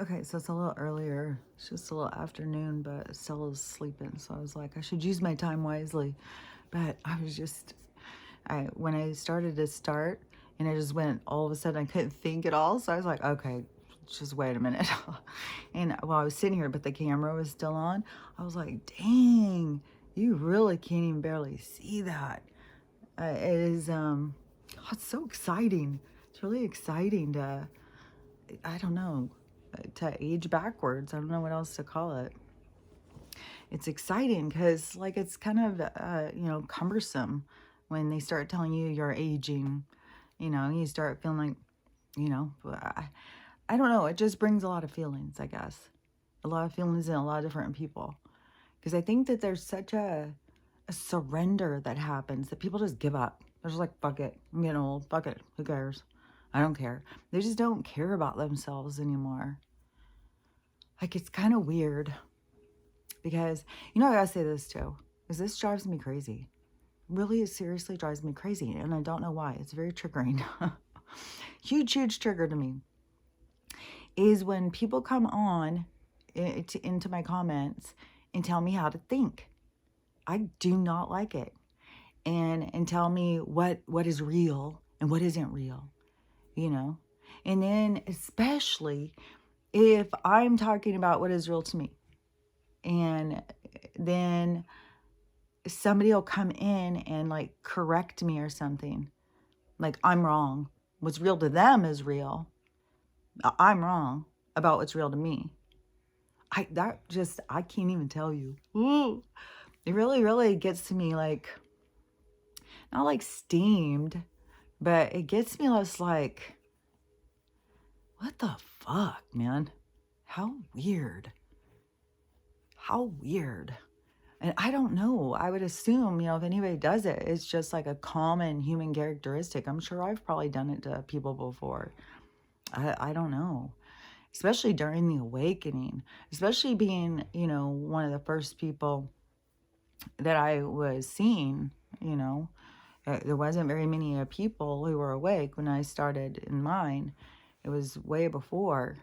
Okay, so it's a little earlier. It's just a little afternoon, but Stella's sleeping. So I was like, I should use my time wisely. But I was just, when I started to start, and I just went, all of a sudden I couldn't think at all. So I was like, okay, just wait a minute. And while I was sitting here, but the camera was still on, I was like, dang, you really can't even barely see that. It is, it's so exciting. It's really exciting to, I don't know, to age backwards. I don't know what else to call it. It's exciting because, like, it's kind of, cumbersome when they start telling you you're aging. You start feeling like, I don't know. It just brings a lot of feelings, I guess. A lot of feelings in a lot of different people. Because I think that there's such a surrender that happens that people just give up. They're just like, fuck it. I'm getting old. Fuck it. Who cares? I don't care. They just don't care about themselves anymore. Like, it's kind of weird because, I gotta say this too, because this drives me crazy. Really, it seriously drives me crazy, and I don't know why. It's very triggering. Huge, huge trigger to me is when people come on into my comments and tell me how to think. I do not like it. And tell me what is real and what isn't real, And then especially if I'm talking about what is real to me, and then somebody will come in and like correct me or something, like I'm wrong. What's real to them is real. I'm wrong about what's real to me. I can't even tell you. Ooh, it really, really gets to me, like, not like steamed, but it gets me less like, what the fuck, man? How weird. How weird. And I don't know. I would assume, if anybody does it, it's just like a common human characteristic. I'm sure I've probably done it to people before. I don't know. Especially during the awakening. Especially being, one of the first people that I was seeing, There wasn't very many people who were awake when I started in mine. It was way before.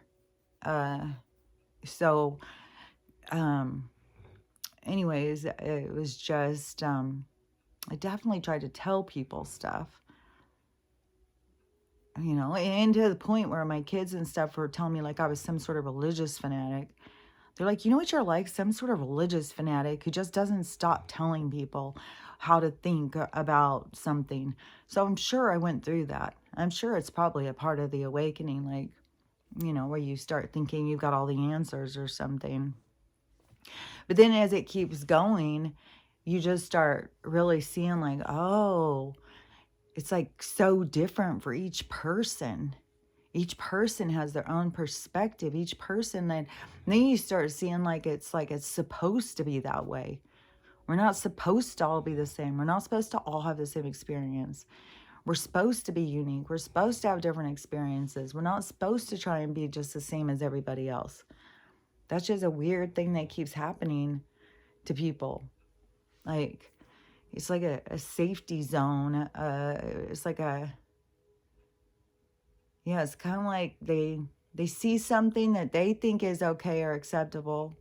So, anyways, it was just, I definitely tried to tell people stuff, and to the point where my kids and stuff were telling me like I was some sort of religious fanatic. They're like, you know what you're like? Some sort of religious fanatic who just doesn't stop telling people how to think about something. So I'm sure I went through that. I'm sure it's probably a part of the awakening, like, where you start thinking you've got all the answers or something. But then as it keeps going, you just start really seeing like, oh, it's like so different for each person. Each person has their own perspective. Each person, then you start seeing like it's supposed to be that way. We're not supposed to all be the same. We're not supposed to all have the same experience. We're supposed to be unique. We're supposed to have different experiences. We're not supposed to try and be just the same as everybody else. That's just a weird thing that keeps happening to people. Like, it's like a safety zone. It's like it's kind of like they see something that they think is okay or acceptable.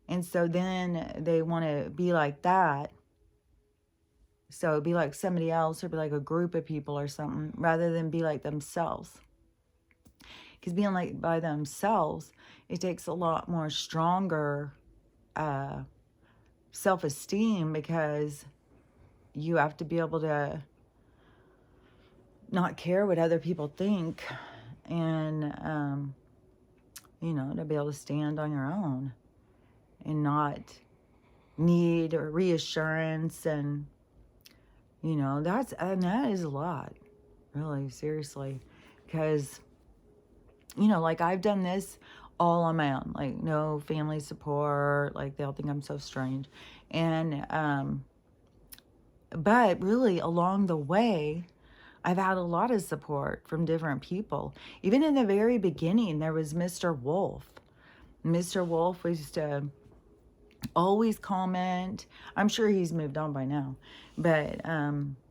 And so then they want to be like that. So it'd be like somebody else or be like a group of people or something rather than be like themselves. Because being like by themselves, it takes a lot more stronger self-esteem, because you have to be able to not care what other people think, and to be able to stand on your own and not need reassurance. And that is a lot, really, seriously, because like I've done this all on my own, like no family support, like they'll think I'm so strange. And but really along the way, I've had a lot of support from different people. Even in the very beginning, there was Mr. Wolf. Mr. Wolf used to always comment. I'm sure he's moved on by now, but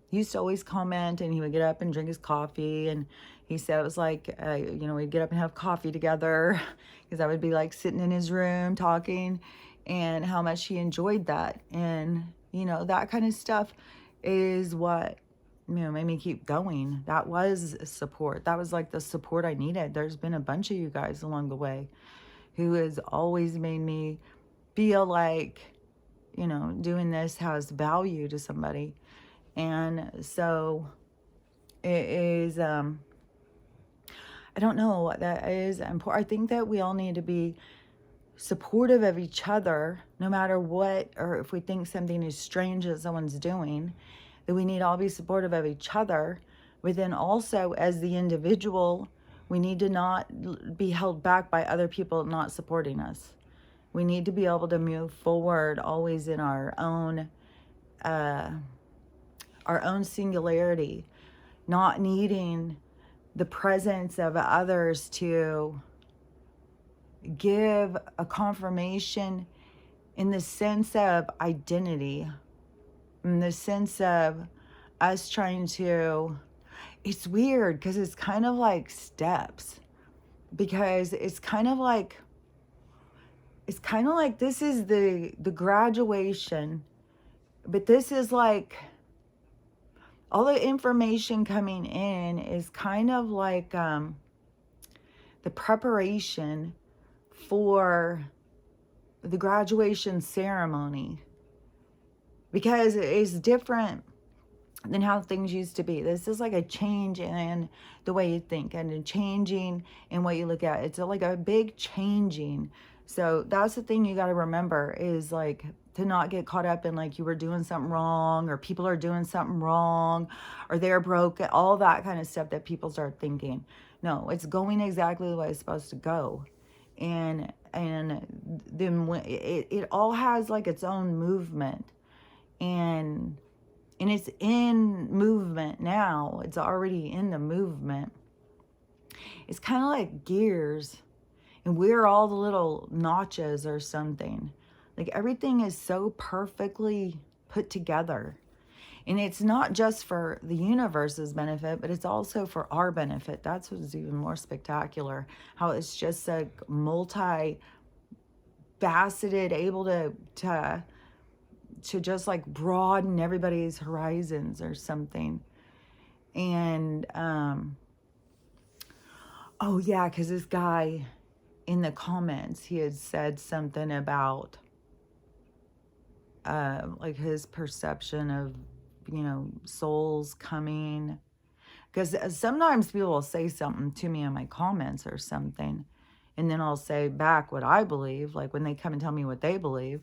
he used to always comment, and he would get up and drink his coffee, and He said it was like, you know, we'd get up and have coffee together because I would be like sitting in his room talking, and how much he enjoyed that. And, you know, that kind of stuff is what, you know, made me keep going. That was support. That was like the support I needed. There's been a bunch of you guys along the way who has always made me feel like, you know, doing this has value to somebody. And so it is, I don't know what that is important. I think that we all need to be supportive of each other, no matter what, or if we think something is strange that someone's doing, that we need to all be supportive of each other. But then also, as the individual, we need to not be held back by other people not supporting us. We need to be able to move forward always in our own singularity, not needing the presence of others to give a confirmation in the sense of identity, in the sense of us trying to, it's weird because it's kind of like steps, because it's kind of like this is the graduation, but this is like all the information coming in is kind of like the preparation for the graduation ceremony, because it is different than how things used to be. This is like a change in the way you think and a changing in what you look at. It's like a big changing. So that's the thing you got to remember, is like to not get caught up in like you were doing something wrong, or people are doing something wrong, or they're broke, all that kind of stuff that people start thinking. No, it's going exactly the way it's supposed to go. And then when it all has like its own movement, and it's in movement now. It's already in the movement. It's kind of like gears, and we're all the little notches or something. Like everything is so perfectly put together. And it's not just for the universe's benefit, but it's also for our benefit. That's what's even more spectacular. How it's just like multi-faceted, able to just like broaden everybody's horizons or something. And oh yeah, because this guy in the comments, he had said something about like his perception of, you know, souls coming. Because sometimes people will say something to me in my comments or something, and then I'll say back what I believe, like when they come and tell me what they believe.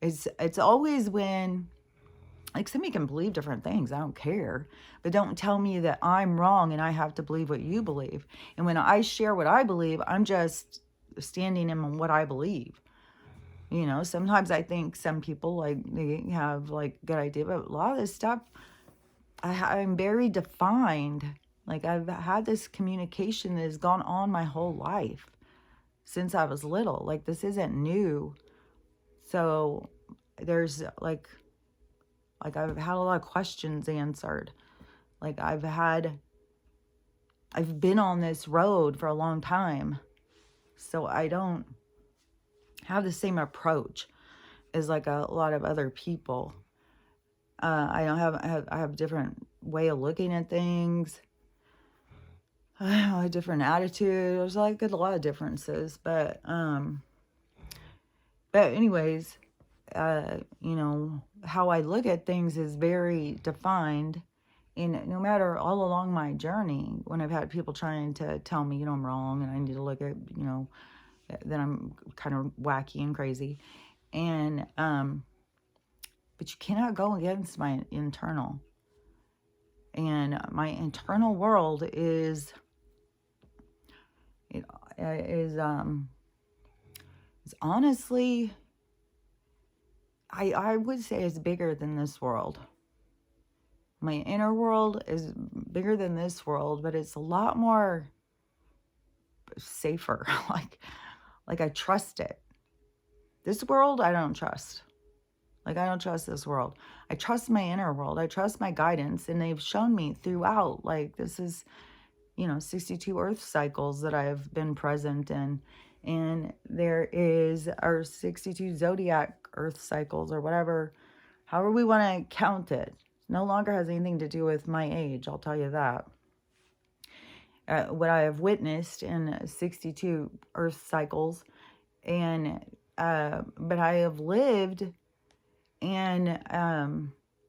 It's always when, like, somebody can believe different things, I don't care, but don't tell me that I'm wrong and I have to believe what you believe. And when I share what I believe, I'm just standing in what I believe. You know, sometimes I think some people, like, they have like good idea, but a lot of this stuff I'm very defined. Like, I've had this communication that has gone on my whole life since I was little. Like, this isn't new. So there's like I've had a lot of questions answered. Like I've been on this road for a long time. So I don't have the same approach as like a lot of other people. I have a different way of looking at things. I have a different attitude. There's like a lot of differences, but anyways, you know, how I look at things is very defined. And no matter all along my journey, when I've had people trying to tell me, you know, I'm wrong and I need to look at, you know, that I'm kind of wacky and crazy. And, but you cannot go against my internal. And my internal world is honestly, I would say it's bigger than this world. My inner world is bigger than this world, but it's a lot more safer. like I trust it. This world, I don't trust. Like, I don't trust this world. I trust my inner world. I trust my guidance. And they've shown me throughout, like, this is 62 earth cycles that I have been present in. And there is our 62 zodiac earth cycles, or whatever, however we want to count it. No longer has anything to do with my age, I'll tell you that. What I have witnessed in 62 earth cycles, and but I have lived, and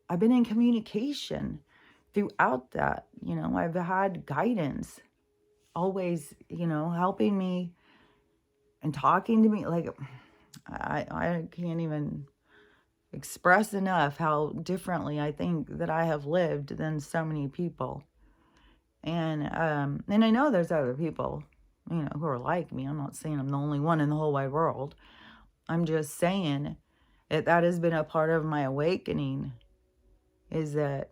I've been in communication throughout that. I've had guidance always, helping me and talking to me. Like, I can't even express enough how differently I think that I have lived than so many people. And I know there's other people, who are like me. I'm not saying I'm the only one in the whole wide world. I'm just saying that has been a part of my awakening, is that,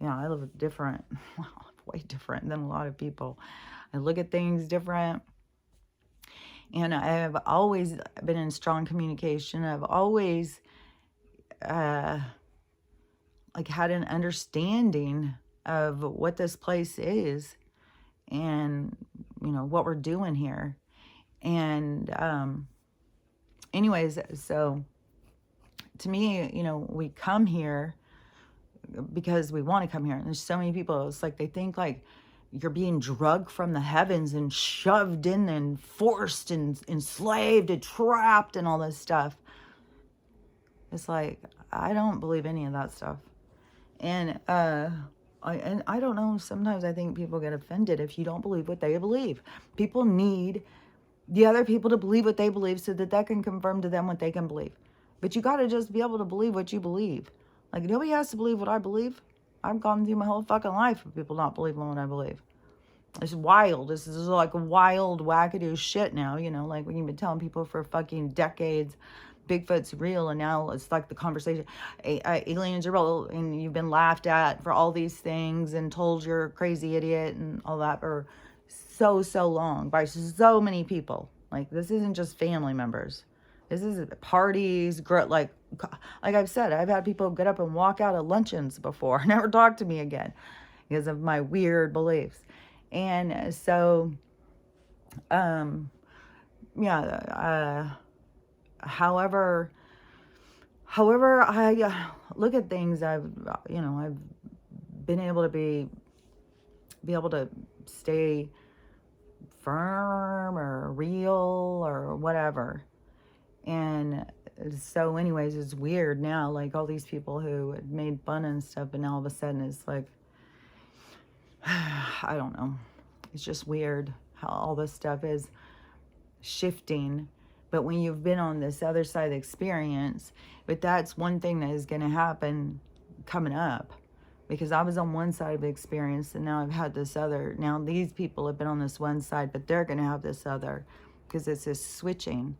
I live different, way different than a lot of people. I look at things different. And I have always been in strong communication. I've always had an understanding of what this place is, and what we're doing here. And anyways, so to me, we come here because we want to come here. And there's so many people, it's like they think like you're being drugged from the heavens and shoved in and forced and enslaved and trapped and all this stuff. It's like, I don't believe any of that stuff. And I don't know, sometimes I think people get offended if you don't believe what they believe. People need the other people to believe what they believe so that can confirm to them what they can believe. But you got to just be able to believe what you believe. Like, nobody has to believe what I believe. I've gone through my whole fucking life with people not believing what I believe. It's wild. This is like wild, wackadoo shit now, like when you've been telling people for fucking decades Bigfoot's real, and now it's like the conversation, aliens are real, and you've been laughed at for all these things and told you're a crazy idiot and all that for so long by so many people. Like, this isn't just family members. This is parties, like I've said, I've had people get up and walk out of luncheons before, never talk to me again because of my weird beliefs. And so, however I look at things, I've been able to be able to stay firm or real or whatever. And so anyways, it's weird now, like all these people who had made fun and stuff, and now all of a sudden it's like, I don't know. It's just weird how all this stuff is shifting. But when you've been on this other side of the experience, but that's one thing that is going to happen coming up. Because I was on one side of the experience, and now I've had this other. Now these people have been on this one side, but they're going to have this other, because it's this switching.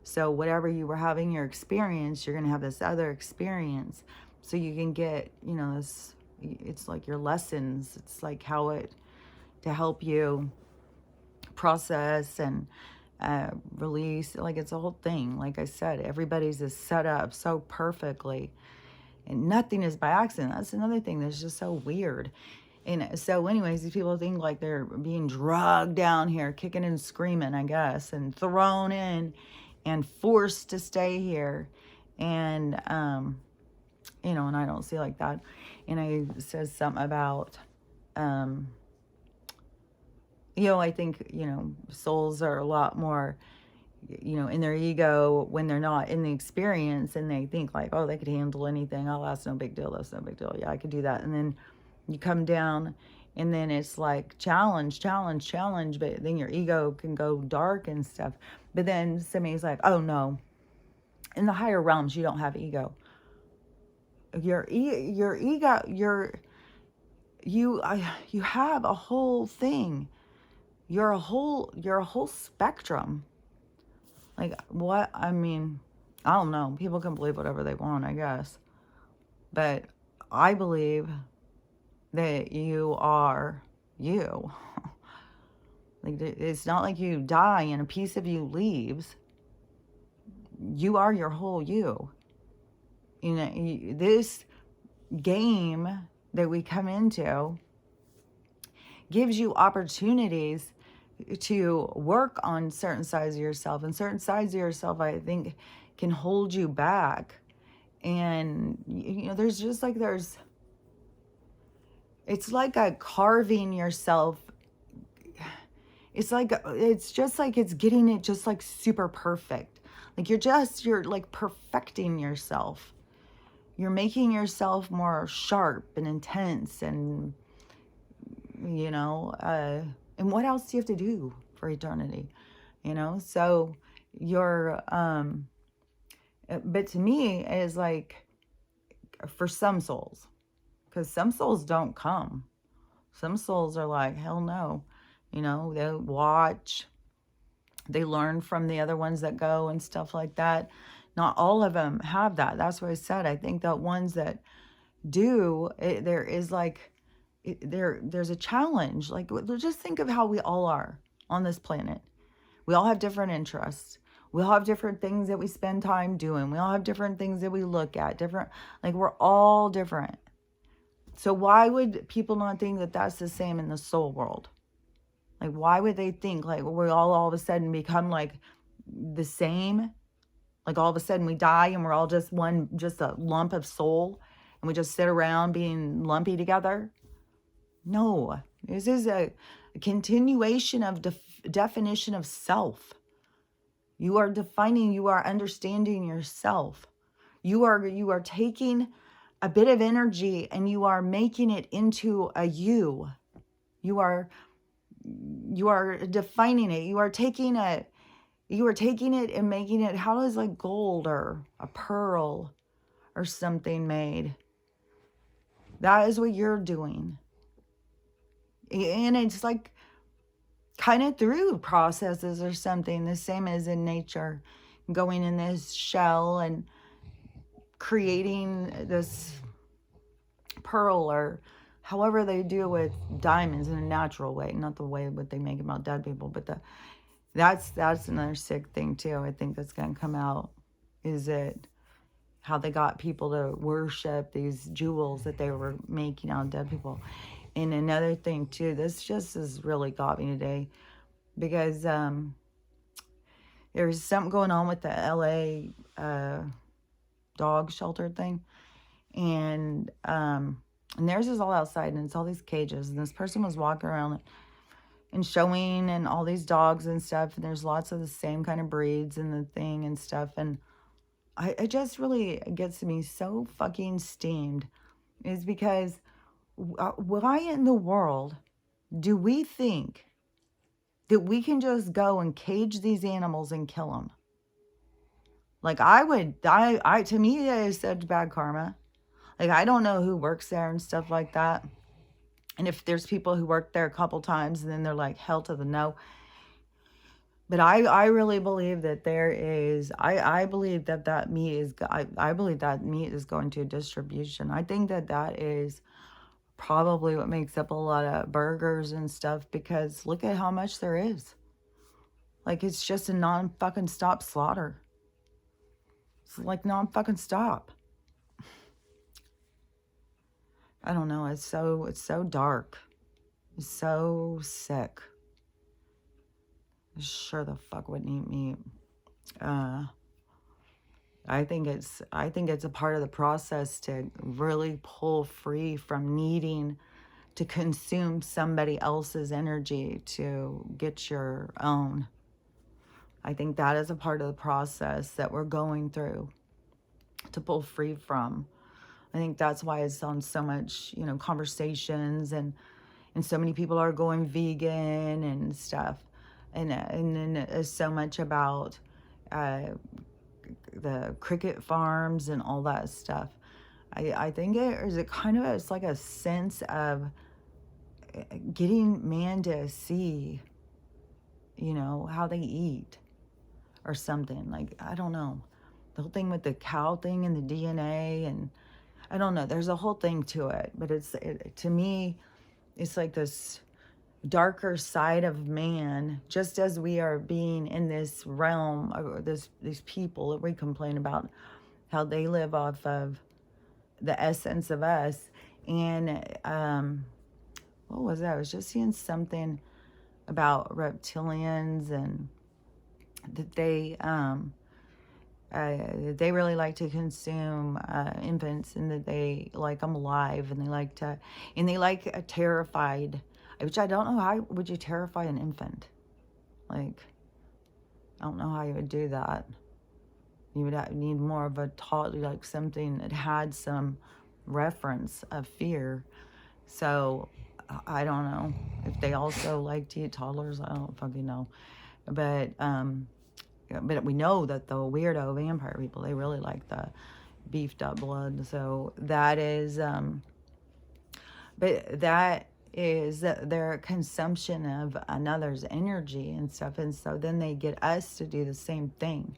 So whatever you were having your experience, you're going to have this other experience. So you can get, this, it's like your lessons. It's like to help you process and release. Like, it's a whole thing. Like I said, everybody's is set up so perfectly, and nothing is by accident. That's another thing that's just so weird. And so anyways, these people think like they're being dragged down here, kicking and screaming, I guess, and thrown in and forced to stay here. And, and I don't see like that. And I says something about, I think, souls are a lot more, in their ego when they're not in the experience, and they think like, oh, they could handle anything. Oh, that's no big deal. That's no big deal. Yeah, I could do that. And then you come down, and then it's like challenge. But then your ego can go dark and stuff. But then somebody's like, oh no, in the higher realms, you don't have ego. Your ego, you have a whole thing. You're a whole spectrum. Like, what? I mean, I don't know. People can believe whatever they want, I guess. But I believe that you are you. Like, it's not like you die and a piece of you leaves. You are your whole you. This game that we come into gives you opportunities to work on certain sides of yourself, and certain sides of yourself, I think, can hold you back. And, you know, there's just like, it's like a carving yourself. It's just like, it's getting it just like super perfect. Like you're like perfecting yourself. You're making yourself more sharp and intense, and, you know, and what else do you have to do for eternity? You know, so you're, but to me, it is like, for some souls, because some souls don't come. Some souls are like, hell no. You know, they watch, they learn from the other ones that go and stuff like that. Not all of them have that. That's what I said. I think that ones that do, there is like, there's a challenge. Like, just think of how we all are on this planet. We all have different interests. We all have different things that we spend time doing. We all have different things that we look at. Different, like, we're all different. So why would people not think that that's the same in the soul world? Like, why would they think, like, we all of a sudden become, like, the same? Like, all of a sudden we die and we're all just a lump of soul, and we just sit around being lumpy together? No. This is a continuation of definition of self. You are defining, you are understanding yourself. You are taking a bit of energy and you are making it into a you. You are defining it. You are taking it and making it, how is like gold or a pearl or something made? That is what you're doing. And it's like kind of through processes or something, the same as in nature, going in this shell and creating this pearl, or however they do with diamonds, in a natural way, not the way what they make about dead people. But that's another sick thing too. I think that's going to come out, is it how they got people to worship these jewels that they were making out of dead people. And another thing too, this just has really got me today, because there's something going on with the LA dog shelter thing, and theirs is all outside, and it's all these cages, and this person was walking around and showing, and all these dogs and stuff, and there's lots of the same kind of breeds and the thing and stuff, and it just really gets me so fucking steamed, is because why in the world do we think that we can just go and cage these animals and kill them? Like, to me, that is such bad karma. Like, I don't know who works there and stuff like that. And if there's people who work there a couple times and then they're like, hell to the no. But I really believe that there is, I believe that meat is, I believe that meat is going to distribution. I think that is probably what makes up a lot of burgers and stuff, because look at how much there is. Like, it's just a non-fucking stop slaughter. It's like non-fucking stop. I don't know. It's so dark. It's so sick. I sure the fuck wouldn't eat meat. I think it's a part of the process to really pull free from needing to consume somebody else's energy to get your own. I think that is a part of the process that we're going through to pull free from. I think that's why it's on so much, you know, conversations, and so many people are going vegan and stuff. And then it's so much about the cricket farms and all that stuff. I think it's like a sense of getting man to see, you know, how they eat or something. Like, I don't know. The whole thing with the cow thing and the DNA, and I don't know. There's a whole thing to it. But to me, it's like this darker side of man, just as we are being in this realm of these people that we complain about how they live off of the essence of us. And what was that? I was just seeing something about reptilians and that they really like to consume infants, and that they like them alive, and they like a terrified, which I don't know, how would you terrify an infant? Like, I don't know how you would do that. You would need more of a taught, like something that had some reference of fear. So I don't know if they also like to eat toddlers. I don't fucking know, but we know that the weirdo vampire people, they really like the beefed up blood. So that is, but that is their consumption of another's energy and stuff. And so then they get us to do the same thing.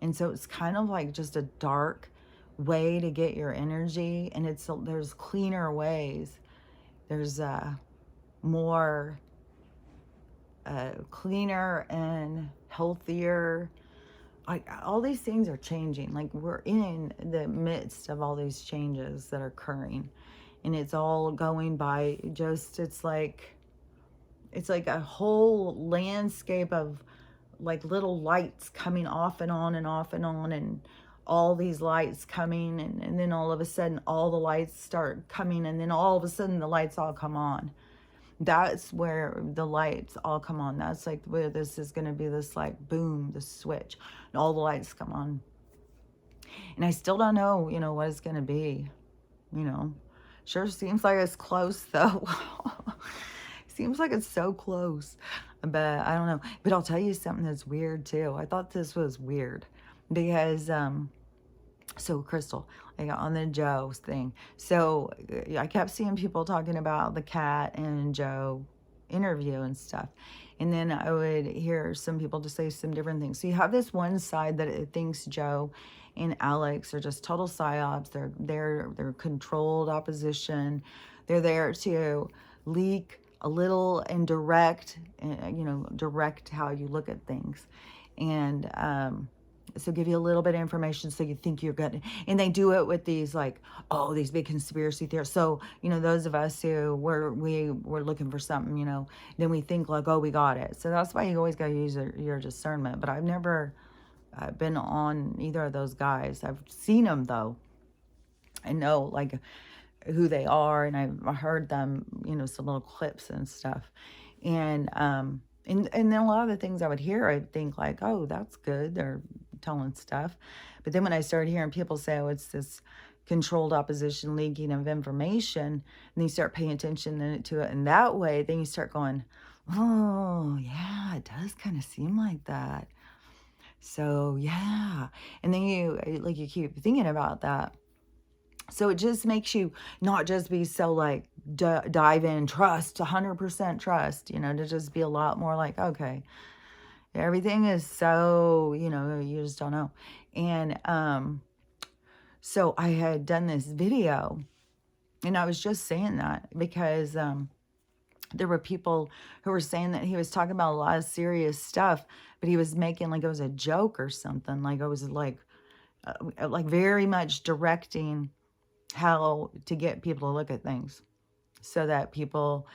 And so it's kind of like just a dark way to get your energy. And there's cleaner ways. There's more cleaner and healthier. Like, all these things are changing. Like, we're in the midst of all these changes that are occurring, and it's all going by just, it's like a whole landscape of like little lights coming off and on and off and on, and all these lights coming, and then all of a sudden all the lights start coming, and then all of a sudden the lights all come on. That's where the lights all come on. That's like where this is going to be, this like boom, the switch, and all the lights come on. And I still don't know, what it's going to be, Sure seems like it's close though. Seems like it's so close, but I don't know. But I'll tell you something that's weird too. I thought this was weird because, so Crystal, like on the Joe thing. So I kept seeing people talking about the Cat and Joe interview and stuff. And then I would hear some people just say some different things. So you have this one side that it thinks Joe and Alex are just total psyops. They're controlled opposition. They're there to leak a little and direct how you look at things. And so give you a little bit of information so you think you're good. And they do it with these like, oh, these big conspiracy theories. So, those of us who were looking for something, then we think like, oh, we got it. So that's why you always got to use your discernment. But I've never been on either of those guys. I've seen them though. I know like who they are, and I've heard them, some little clips and stuff. And then a lot of the things I would hear, I'd think like, oh, that's good. They're telling stuff. But then when I started hearing people say, oh, it's this controlled opposition leaking of information, and then you start paying attention to it in that way, then you start going, oh, yeah, it does kind of seem like that. So, yeah. And then you keep thinking about that. So it just makes you not just be so like dive in, trust, 100% trust, to just be a lot more like, okay, everything is so, you just don't know. And so I had done this video, and I was just saying that because there were people who were saying that he was talking about a lot of serious stuff, but he was making like it was a joke or something. Like it was like very much directing how to get people to look at things so that people,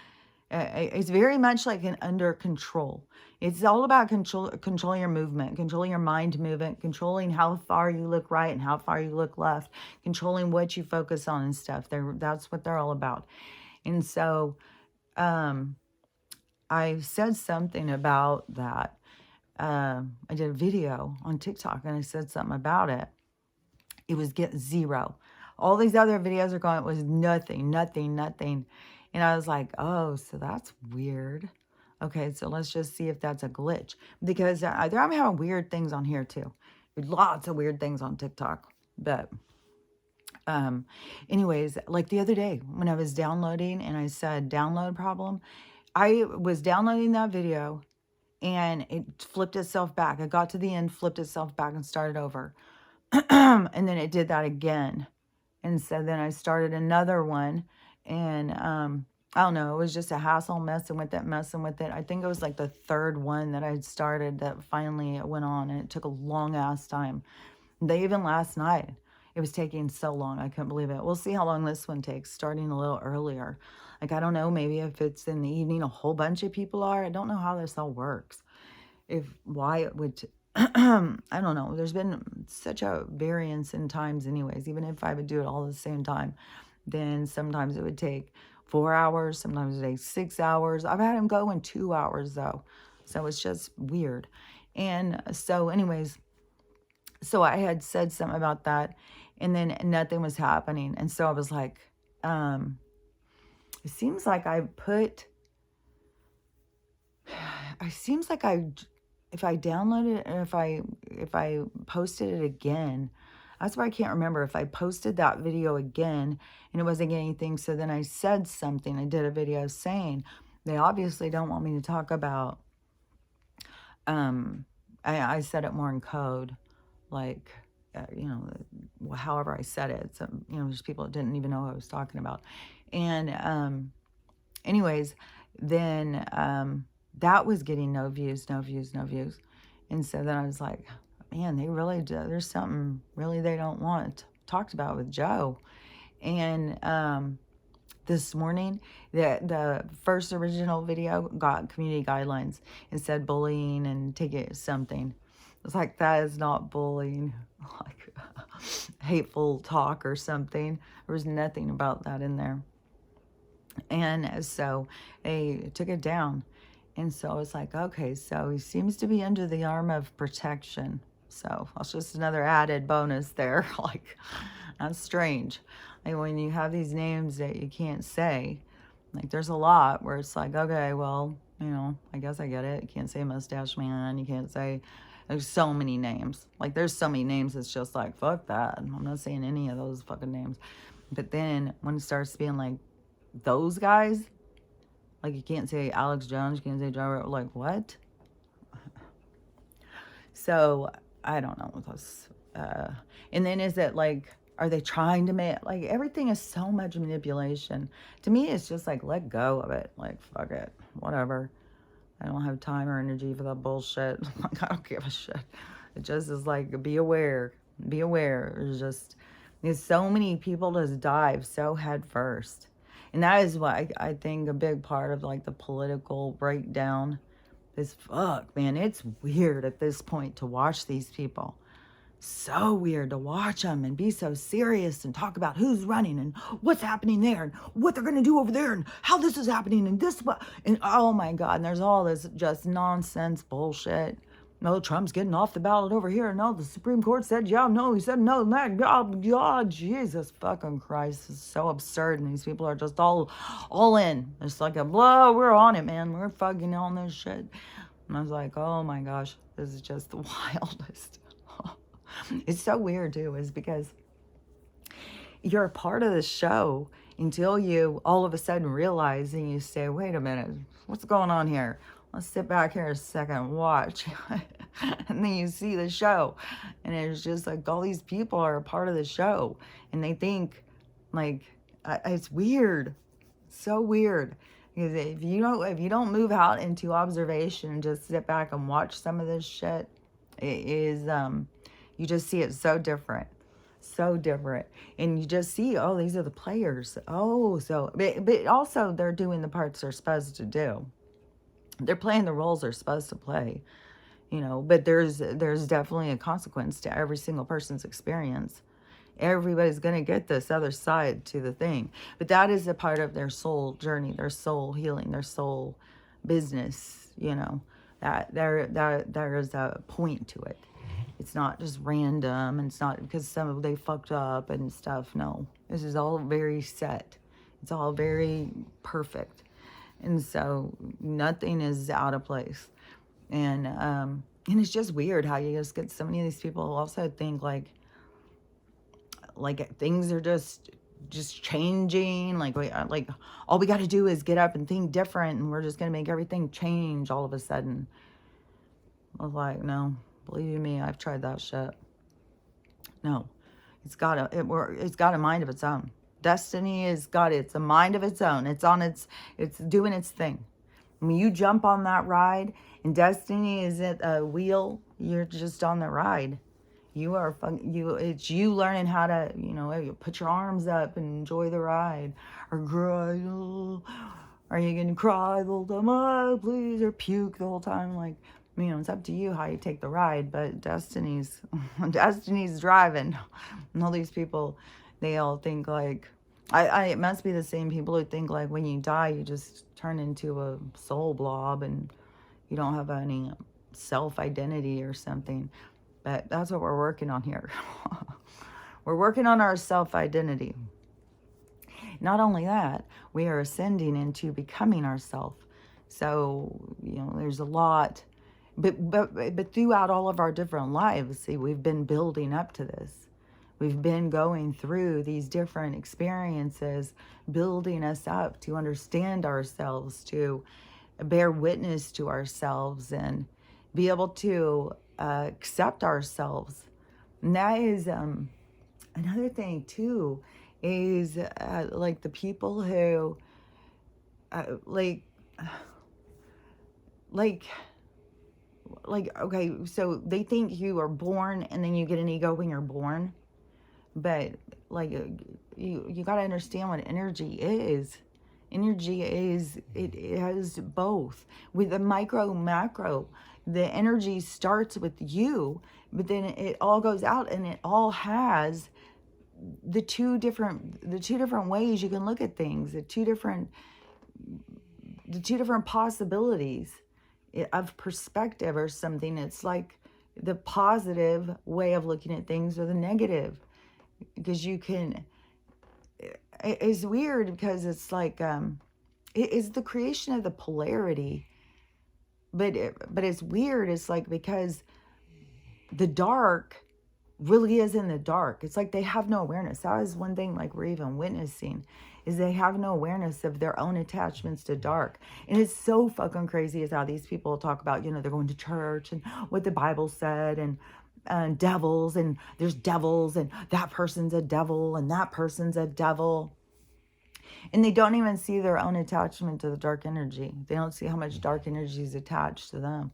it's very much like an under control. It's all about controlling your movement, controlling your mind movement, controlling how far you look right and how far you look left, controlling what you focus on and stuff. That's what they're all about. And so I said something about that. I did a video on TikTok and I said something about it. It was get 0. All these other videos are going, it was nothing. And I was like, oh, so that's weird. Okay, so let's just see if that's a glitch. Because I'm having weird things on here too. Lots of weird things on TikTok. But anyways, like the other day when I was downloading and I said download problem, I was downloading that video and it flipped itself back. I got to the end, flipped itself back and started over. And then it did that again. And so then I started another one, and I don't know, it was just a hassle messing with it. I think it was like the third one that I'd started that finally it went on, and it took a long ass time. They even last night, It was taking so long. I couldn't believe it. We'll see how long this one takes, starting a little earlier. Like, I don't know, maybe if it's in the evening, a whole bunch of people are. I don't know how this all works. Why it would, I don't know. There's been such a variance in times anyways. Even if I would do it all at the same time, then sometimes it would take 4 hours. Sometimes it would take 6 hours. I've had them go in 2 hours though. So it's just weird. And so anyways, so I had said something about that, and then nothing was happening. And so I was like, it seems like if I downloaded it and if I posted it again, that's why I can't remember if I posted that video again and it wasn't getting anything. So then I said something. I did a video saying they obviously don't want me to talk about. I said it more in code, like, however I said it. So, there's people that didn't even know what I was talking about. And anyways, then that was getting no views. And so then I was like, man, they really do. There's something really they don't want talked about with Joe. And this morning, the first original video got community guidelines and said bullying and take it something. It's like, that is not bullying, like hateful talk or something. There was nothing about that in there. And so they took it down. And so I was like, okay, so he seems to be under the arm of protection. So that's just another added bonus there. Like, that's strange. Like, when you have these names that you can't say, like, there's a lot where it's like, okay, well, I guess I get it. You can't say Mustache Man. You can't say, there's so many names. Like, there's so many names. It's just like, fuck that. I'm not saying any of those fucking names. But then when it starts being like, those guys, like, you can't say Alex Jones, you can't say Draco, like, what? So I don't know. And then is it like, are they trying to make, like, everything is so much manipulation. To me, it's just like, let go of it. Like, fuck it, whatever. I don't have time or energy for that bullshit. Like, I don't give a shit. It just is like, be aware. There's so many people just dive so head first. And that is what I think a big part of, like, the political breakdown is, fuck, man, it's weird at this point to watch these people. So weird to watch them and be so serious and talk about who's running and what's happening there and what they're going to do over there and how this is happening and this, and oh my God, and there's all this just nonsense bullshit. No, Trump's getting off the ballot over here. No, the Supreme Court said, yeah, no, he said no. God, Jesus fucking Christ. It's so absurd. And these people are just all in. It's like, blah, we're on it, man. We're fucking on this shit. And I was like, oh my gosh, this is just the wildest. It's so weird too, is because you're a part of the show until you all of a sudden realize and you say, wait a minute, what's going on here? Let's sit back here a second and watch. And then you see the show. And it's just like, all these people are a part of the show. And they think, like, it's weird. So weird. Because if you don't move out into observation and just sit back and watch some of this shit, it is, you just see it so different. So different. And you just see, oh, these are the players. Oh, so, but also they're doing the parts they're supposed to do. They're playing the roles they're supposed to play, but there's definitely a consequence to every single person's experience. Everybody's going to get this other side to the thing, but that is a part of their soul journey, their soul healing, their soul business, that there is a point to it. It's not just random, and it's not because they fucked up and stuff. No, this is all very set. It's all very perfect. And so nothing is out of place. And it's just weird how you just get so many of these people who also think like things are just changing. Like all we got to do is get up and think different, and we're just going to make everything change all of a sudden. I was like, no, believe me, I've tried that shit. No, it's got a mind of its own. Destiny has got it's a mind of its own. It's doing its thing. When you jump on that ride and Destiny is at a wheel, you're just on the ride. You are it's you learning how to, put your arms up and enjoy the ride, or cry. "Oh, are you gonna cry the whole time? Oh, please," or puke the whole time? Like, it's up to you how you take the ride. But Destiny's driving, and all these people, they all think like, it must be the same people who think like when you die, you just turn into a soul blob and you don't have any self-identity or something. But that's what we're working on here. We're working on our self-identity. Not only that, we are ascending into becoming ourself. So, there's a lot, but throughout all of our different lives, see, we've been building up to this. We've been going through these different experiences, building us up to understand ourselves, to bear witness to ourselves, and be able to accept ourselves. And that is another thing too, is like the people who like okay, so they think you are born and then you get an ego when you're born, but like you got to understand what energy is. Energy is, it has both. With the micro macro, the energy starts with you, but then it all goes out, and it all has the two different ways you can look at things, the two different possibilities of perspective or something. It's like the positive way of looking at things or the negative, because you can, it's weird because it's like it is the creation of the polarity, but it's weird. It's like, because the dark really is in the dark. It's like they have no awareness. That is one thing, like, we're even witnessing, is they have no awareness of their own attachments to dark. And it's so fucking crazy is how these people talk about, they're going to church and what the Bible said, and devils, and there's devils, and that person's a devil, and that person's a devil. And they don't even see their own attachment to the dark energy. They don't see how much dark energy is attached to them.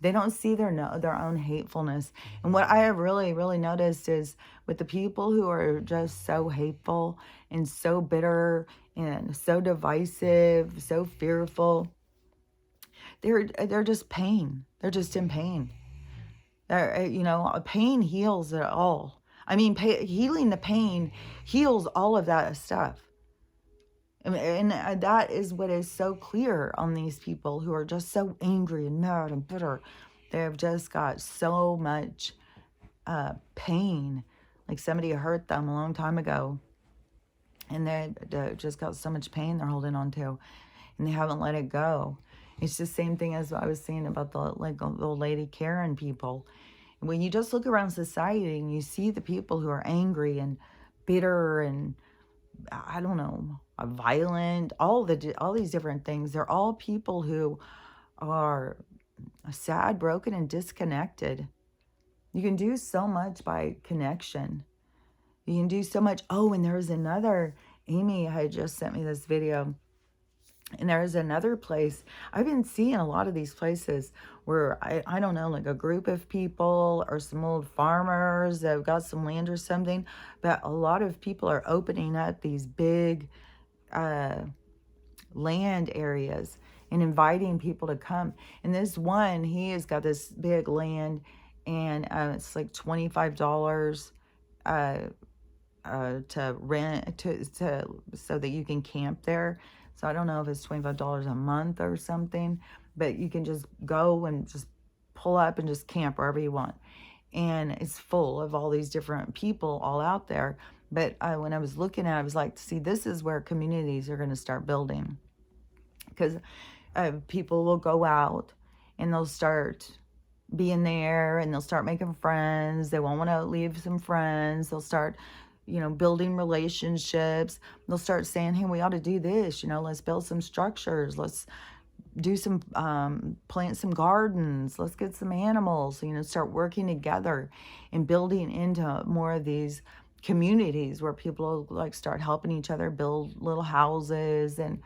They don't see their own hatefulness. And what I have really, really noticed is with the people who are just so hateful and so bitter and so divisive, so fearful, they're just pain. They're just in pain. Pain heals it all. I mean, healing the pain heals all of that stuff. And that is what is so clear on these people who are just so angry and mad and bitter. They've just got so much pain. Like somebody hurt them a long time ago, and they just got so much pain they're holding on to, and they haven't let it go. It's the same thing as I was saying about the little lady Karen people. When you just look around society and you see the people who are angry and bitter and, I don't know, violent, all these different things, they're all people who are sad, broken, and disconnected. You can do so much by connection. You can do so much. Oh, and there's another, Amy had just sent me this video, and there's another place. I've been seeing a lot of these places where, I don't know, like a group of people or some old farmers that have got some land or something, but a lot of people are opening up these big land areas and inviting people to come. And this one, he has got this big land, and it's like $25 to rent, so that you can camp there. So I don't know if it's $25 a month or something, but you can just go and just pull up and just camp wherever you want. And it's full of all these different people all out there. But when I was looking at it, I was like, see, this is where communities are going to start building. Because people will go out and they'll start being there, and they'll start making friends. They won't want to leave some friends. They'll start, building relationships. They'll start saying, hey, we ought to do this. Let's build some structures. Let's do some, plant some gardens. Let's get some animals. Start working together and building into more of these communities where people like start helping each other build little houses, and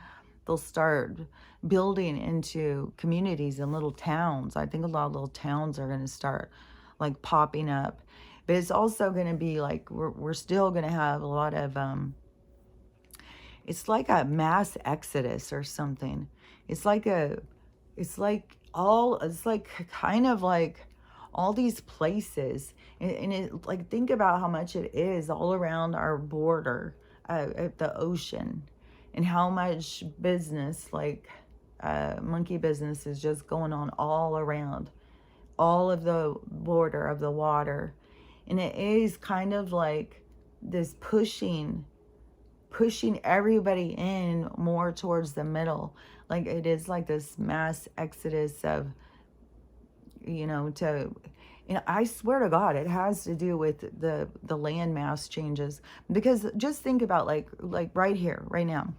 they'll start building into communities and little towns. I think a lot of little towns are going to start like popping up. But it's also going to be like, we're still going to have a lot of, it's like a mass exodus or something. It's like it's like kind of like all these places. And it, like, think about how much it is all around our border, at the ocean, and how much business, like, monkey business is just going on all around, all of the border of the water. And it is kind of like this pushing everybody in more towards the middle. Like, it is like this mass exodus of, to, I swear to God, it has to do with the land mass changes. Because just think about, like right here, right now,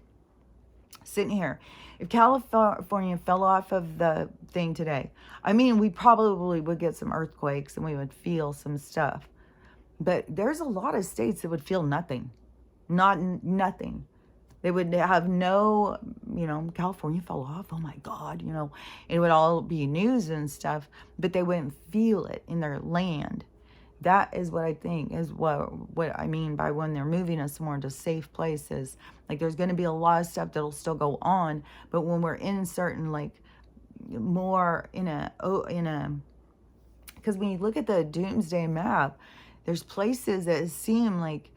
sitting here, if California fell off of the thing today, I mean, we probably would get some earthquakes and we would feel some stuff. But there's a lot of states that would feel nothing. Nothing. They would have no, California fell off. Oh my God, it would all be news and stuff, but they wouldn't feel it in their land. That is what I think is what I mean by when they're moving us more into safe places. Like, there's going to be a lot of stuff that'll still go on, but when we're in certain, like, more because when you look at the Doomsday Map, there's places that seem like,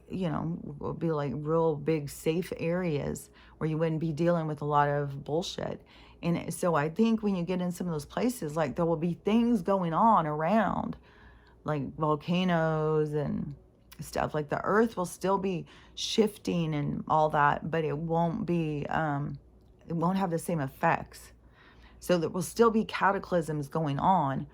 would be like real big safe areas where you wouldn't be dealing with a lot of bullshit. And so I think when you get in some of those places, like, there will be things going on around, like volcanoes and stuff. Like, the earth will still be shifting and all that, but it won't have the same effects. So there will still be cataclysms going on.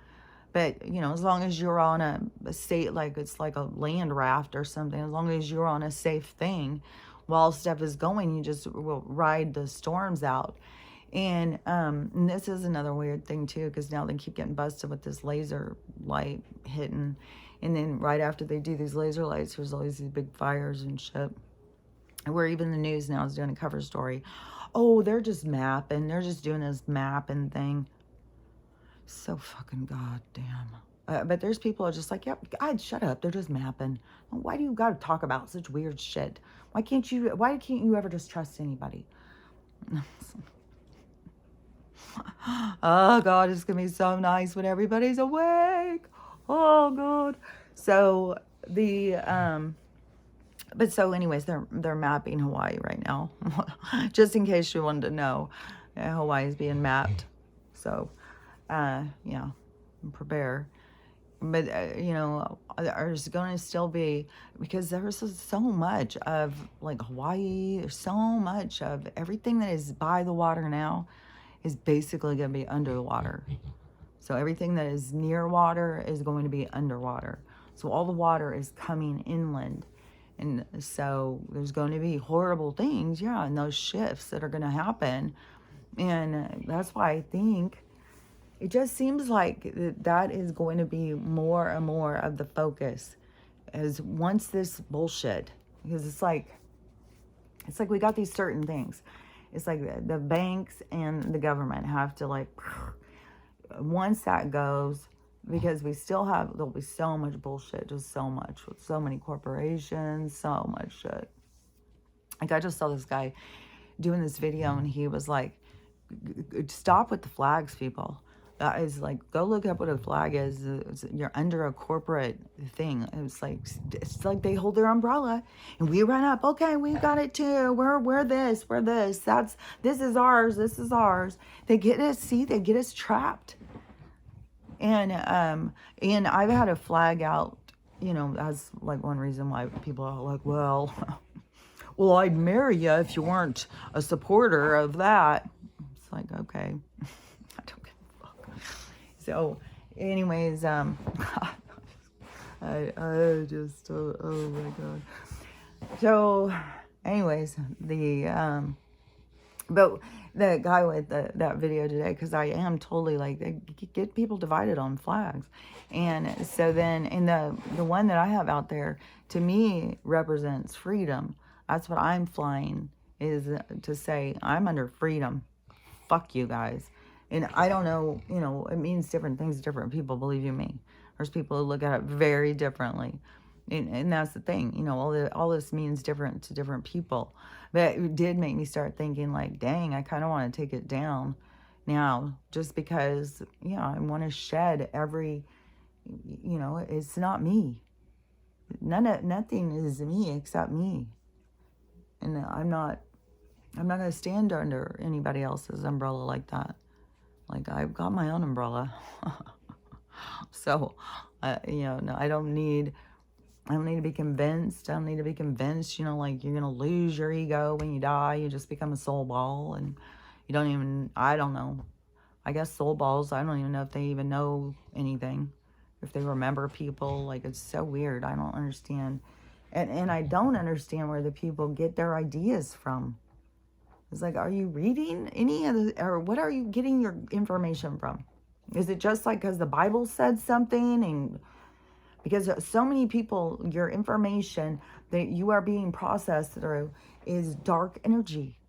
But, as long as you're on a state, like, it's like a land raft or something, as long as you're on a safe thing while stuff is going, you just will ride the storms out. And this is another weird thing, too, because now they keep getting busted with this laser light hitting. And then right after they do these laser lights, there's always these big fires and shit. And where even the news now is doing a cover story. Oh, they're just mapping. They're just doing this mapping thing. So fucking goddamn. But there's people who are just like, yep, God, shut up. They're just mapping. Why do you got to talk about such weird shit? Why can't you ever just trust anybody? Oh, God, it's going to be so nice when everybody's awake. Oh, God. So but so anyways, they're mapping Hawaii right now. Just in case you wanted to know, Hawaii is being mapped. So, yeah, prepare. But, there's going to still be, because there's so much of, like, Hawaii, there's so much of everything that is by the water now is basically going to be under the water. So everything that is near water is going to be underwater. So all the water is coming inland. And so there's going to be horrible things, yeah, and those shifts that are going to happen. And that's why I think it just seems like that is going to be more and more of the focus, as once this bullshit, because it's like we got these certain things. It's like the banks and the government have to, like, once that goes, because there'll be so much bullshit, just so much, with so many corporations, so much shit. Like, I just saw this guy doing this video, and he was like, stop with the flags, people. That is like, go look up what a flag is. You're under a corporate thing. It's like they hold their umbrella, and we run up. Okay, we got it too. We're this. This is ours. They get us trapped. And I've had a flag out. That's like one reason why people are like, well, I'd marry you if you weren't a supporter of that. It's like, okay. I don't give a fuck. So, anyways, I just, oh my God. So, anyways, but the guy with that video today, because I am totally like, they get people divided on flags. And so then, and the one that I have out there, to me, represents freedom. That's what I'm flying, is to say, I'm under freedom. Fuck you guys. And I don't know, it means different things to different people, believe you me. There's people who look at it very differently. And that's the thing, you know, all this means different to different people. But it did make me start thinking, like, dang, I kind of want to take it down now, just because, yeah, I want to shed every, you know, it's not me. Nothing is me except me. And I'm not going to stand under anybody else's umbrella like that. Like, I've got my own umbrella. So, you know, no, I don't need to be convinced. I don't need to be convinced, you know, like you're going to lose your ego when you die. You just become a soul ball, and you don't even, I don't know. I guess soul balls, I don't even know if they even know anything. If they remember people. Like, it's so weird. I don't understand. And I don't understand where the people get their ideas from. It's like, are you reading any of the, or what are you getting your information from? Is it just like because the Bible said something? And because so many people, your information that you are being processed through is dark energy.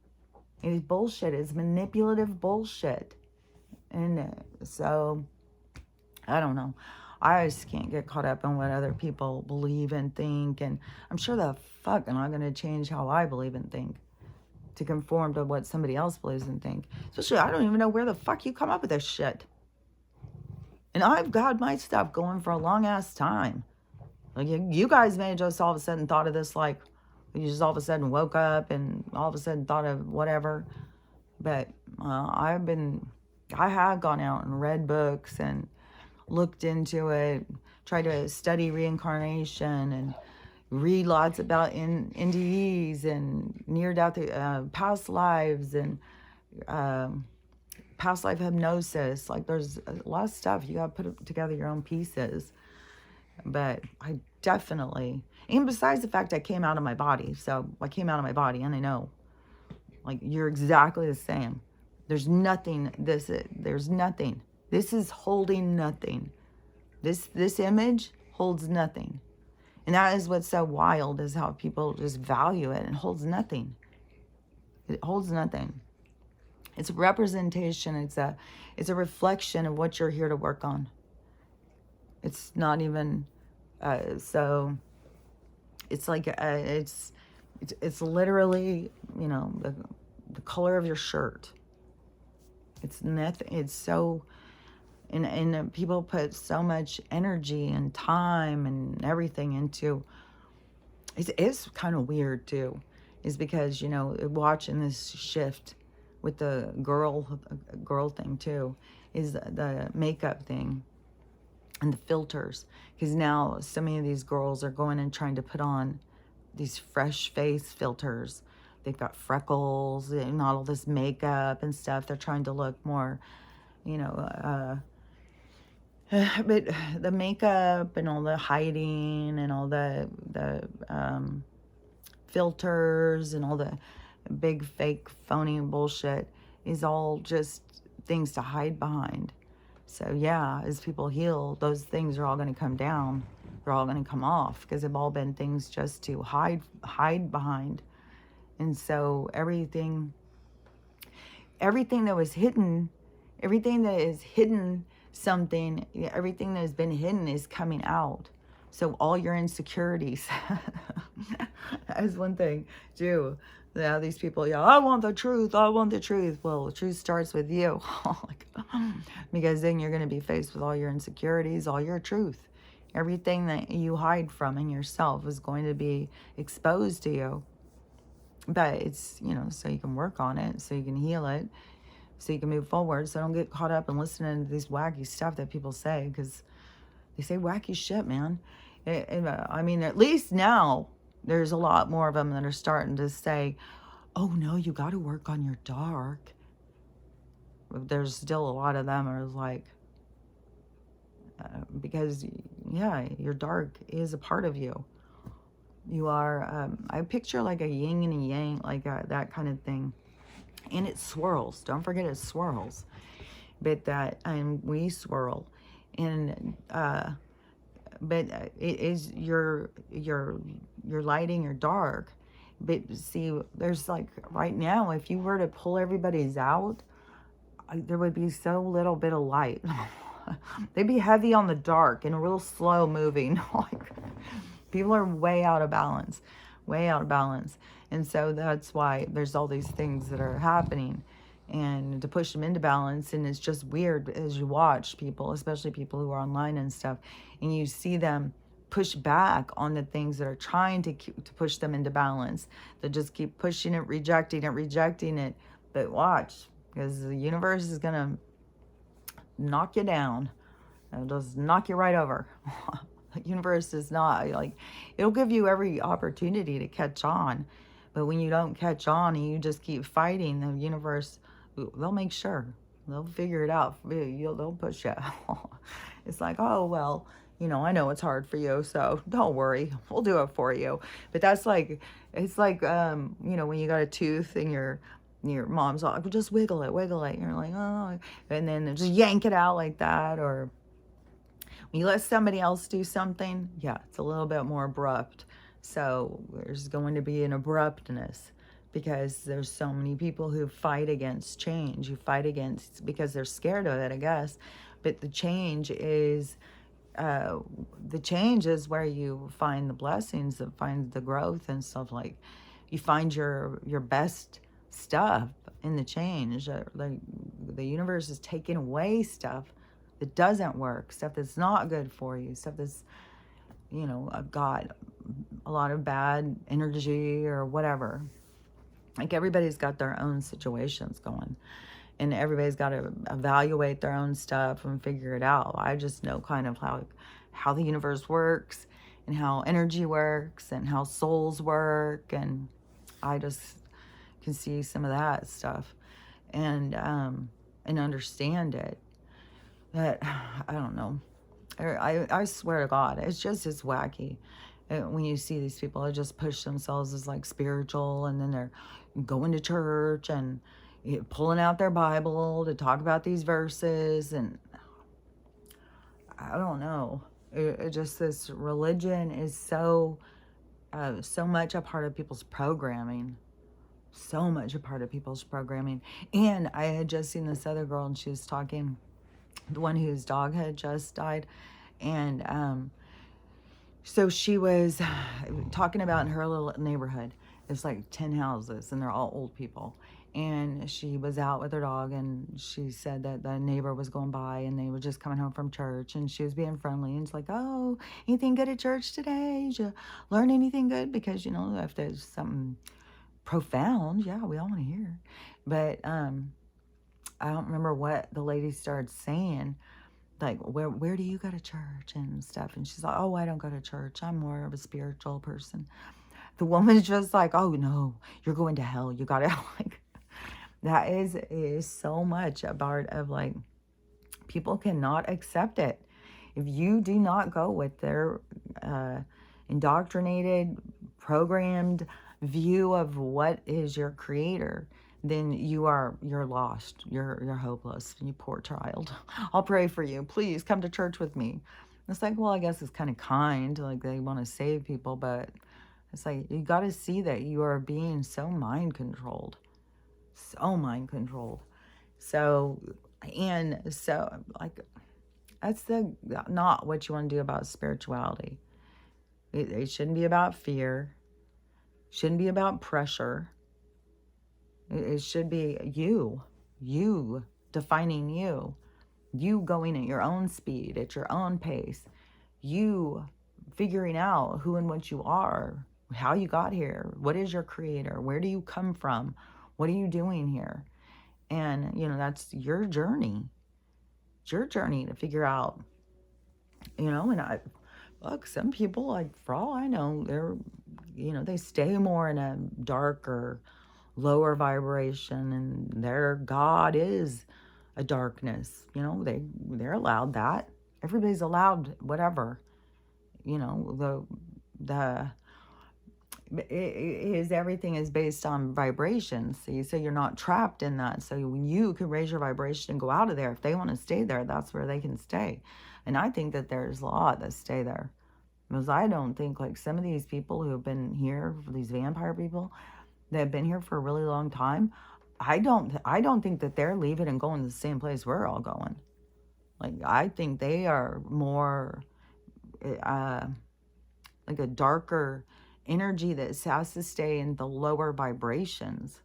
It is bullshit. It's manipulative bullshit. And so, I don't know. I just can't get caught up in what other people believe and think. And I'm sure the fuck am I going to change how I believe and think to conform to what somebody else believes and think. Especially, I don't even know where the fuck you come up with this shit. And I've got my stuff going for a long ass time. Like, you guys may have just all of a sudden thought of this, like, you just all of a sudden woke up and all of a sudden thought of whatever. But I have gone out and read books and looked into it, tried to study reincarnation and read lots about NDEs and near-death past lives and past life hypnosis. Like, there's a lot of stuff. You got to put together your own pieces. But I definitely, and besides the fact I came out of my body, so I came out of my body, and I know, like, you're exactly the same. There's nothing. There's nothing. This is holding nothing. This image holds nothing. And that is what's so wild, is how people just value it. And holds nothing. It holds nothing. It's a representation. It's a reflection of what you're here to work on. It's not even, so it's like, it's literally, you know, the color of your shirt. It's nothing. It's so, and people put so much energy and time and everything into, it's kind of weird too, is because, you know, watching this shift with the girl thing too, is the makeup thing and the filters. Because now so many of these girls are going and trying to put on these fresh face filters. They've got freckles and all this makeup and stuff. They're trying to look more, you know, but the makeup and all the hiding and all the filters and all the big fake phony bullshit is all just things to hide behind. So yeah, as people heal, those things are all going to come down. They're all going to come off, because they've all been things just to hide behind. And so everything that was hidden, everything that is hidden, something, everything that has been hidden is coming out. So all your insecurities, that is one thing too. Now these people, yeah, I want the truth. I want the truth. Well, the truth starts with you. Because then you're going to be faced with all your insecurities, all your truth. Everything that you hide from in yourself is going to be exposed to you. But it's, you know, so you can work on it, so you can heal it, so you can move forward. So don't get caught up in listening to this wacky stuff that people say, because they say wacky shit, man. I mean, at least now there's a lot more of them that are starting to say, oh no, you got to work on your dark. There's still a lot of them are like, because yeah, your dark is a part of you. You are, I picture like a yin and a yang, like that kind of thing. And it swirls. Don't forget it swirls. But and we swirl. And, but it is your lighting, your dark. But see, there's like, right now, if you were to pull everybody's out, there would be so little bit of light. They'd be heavy on the dark and real slow moving. Like, people are way out of balance, way out of balance. And so that's why there's all these things that are happening, and to push them into balance. And it's just weird as you watch people, especially people who are online and stuff, and you see them push back on the things that are trying to push them into balance. They just keep pushing it, rejecting it. But watch, because the universe is going to knock you down. It'll just knock you right over. The universe is not like, it'll give you every opportunity to catch on. But when you don't catch on and you just keep fighting, the universe, they'll make sure. They'll figure it out. They'll push you. It's like, oh, well, I know it's hard for you, so don't worry. We'll do it for you. But that's like, it's like, when you got a tooth and your mom's like, well, just wiggle it. And you're like, oh, and then just yank it out like that. Or when you let somebody else do something, yeah, it's a little bit more abrupt. So there's going to be an abruptness, because there's so many people who fight against change. You fight against, because they're scared of it, I guess. But the change is where you find the blessings, that find the growth and stuff. Like, you find your best stuff in the change. Like, the universe is taking away stuff that doesn't work, stuff that's not good for you, stuff that's, got a lot of bad energy or whatever. Like, everybody's got their own situations going, and everybody's got to evaluate their own stuff and figure it out. I just know kind of how the universe works, and how energy works, and how souls work, and I just can see some of that stuff and understand it. But I don't know. I swear to God, it's wacky. When you see these people that just push themselves as like spiritual, and then they're going to church and pulling out their Bible to talk about these verses, and I don't know. It just, this religion is so much a part of people's programming. So much a part of people's programming. And I had just seen this other girl, and she was talking, the one whose dog had just died, and so she was talking about in her little neighborhood, there's like 10 houses, and they're all old people. And she was out with her dog, and she said that the neighbor was going by, and they were just coming home from church, and she was being friendly, and it's like, oh, anything good at church today? Did you learn anything good? Because, if there's something profound, yeah, we all want to hear. But I don't remember what the lady started saying, like, where do you go to church and stuff? And she's like, oh, I don't go to church. I'm more of a spiritual person. The woman's just like, oh, no, you're going to hell. You got to, like, that is so much a part of, like, people cannot accept it. If you do not go with their indoctrinated, programmed view of what is your creator, then you're lost. You're hopeless. You poor child. I'll pray for you. Please come to church with me. It's like, well, I guess it's kind of kind, like they want to save people, but it's like, you got to see that you are being so mind controlled. So mind controlled. So, like, that's not what you want to do about spirituality. It shouldn't be about fear. Shouldn't be about pressure. It should be you defining you going at your own speed, at your own pace, you figuring out who and what you are, how you got here, what is your creator, where do you come from, what are you doing here? And, that's your journey. It's your journey to figure out, and look, some people, like, for all I know, they stay more in a darker, lower vibration, and their God is a darkness. They're allowed that. Everybody's allowed whatever. Everything is based on vibrations. See, so you're not trapped in that. So you can raise your vibration and go out of there. If they want to stay there, that's where they can stay. And I think that there's a lot that stay there. Because I don't think, like, some of these people who have been here, these vampire people that have been here for a really long time, I don't think that they're leaving and going to the same place we're all going. Like, I think they are more uh, like a darker energy that has to stay in the lower vibrations.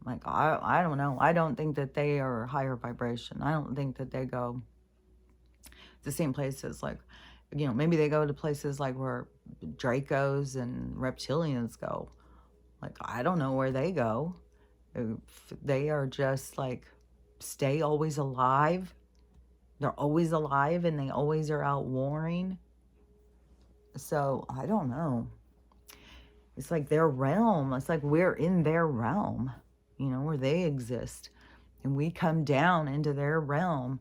Like, I don't know. I don't think that they are higher vibration. I don't think that they go the same places. Like, maybe they go to places like where Dracos and Reptilians go. Like, I don't know where they go. If they are just like, stay always alive. They're always alive and they always are out warring. So, I don't know. It's like their realm. It's like we're in their realm, where they exist. And we come down into their realm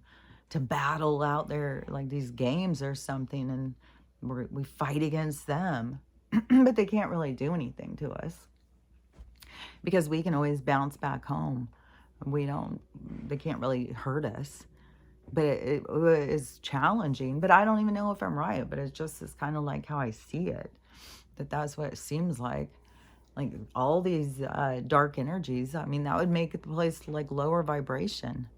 to battle out their, like, these games or something. And we fight against them. But they can't really do anything to us because we can always bounce back home. They can't really hurt us. But it is challenging. But I don't even know if I'm right. But it's just kind of like how I see it. That's what it seems like. Like all these dark energies. I mean, that would make the place like lower vibration.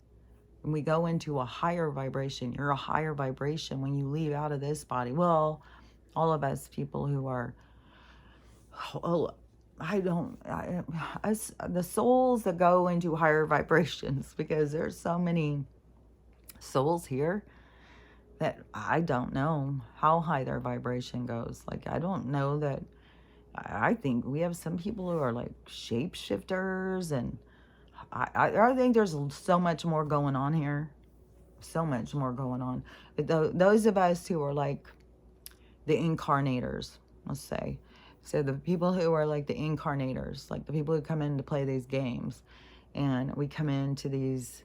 When we go into a higher vibration, you're a higher vibration when you leave out of this body. Well, all of us people who are, the souls that go into higher vibrations, because there's so many souls here that I don't know how high their vibration goes. Like, I don't know that. I think we have some people who are like shapeshifters, and I think there's so much more going on here. So much more going on. But those of us who are like the incarnators, let's say. So the people who are like the incarnators, like the people who come in to play these games, and we come into these,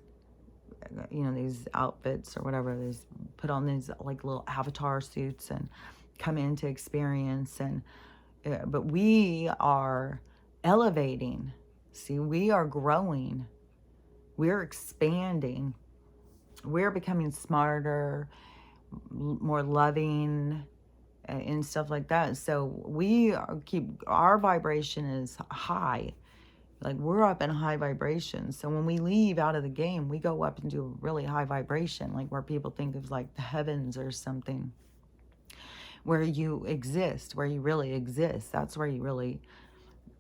these outfits or whatever, these put on these like little avatar suits and come in to experience. And but we are elevating. See, we are growing. We're expanding. We're becoming smarter, more loving, and stuff like that. So our vibration is high. Like, we're up in high vibration. So when we leave out of the game, we go up into a really high vibration, like where people think of like the heavens or something. Where you exist, where you really exist. That's where you really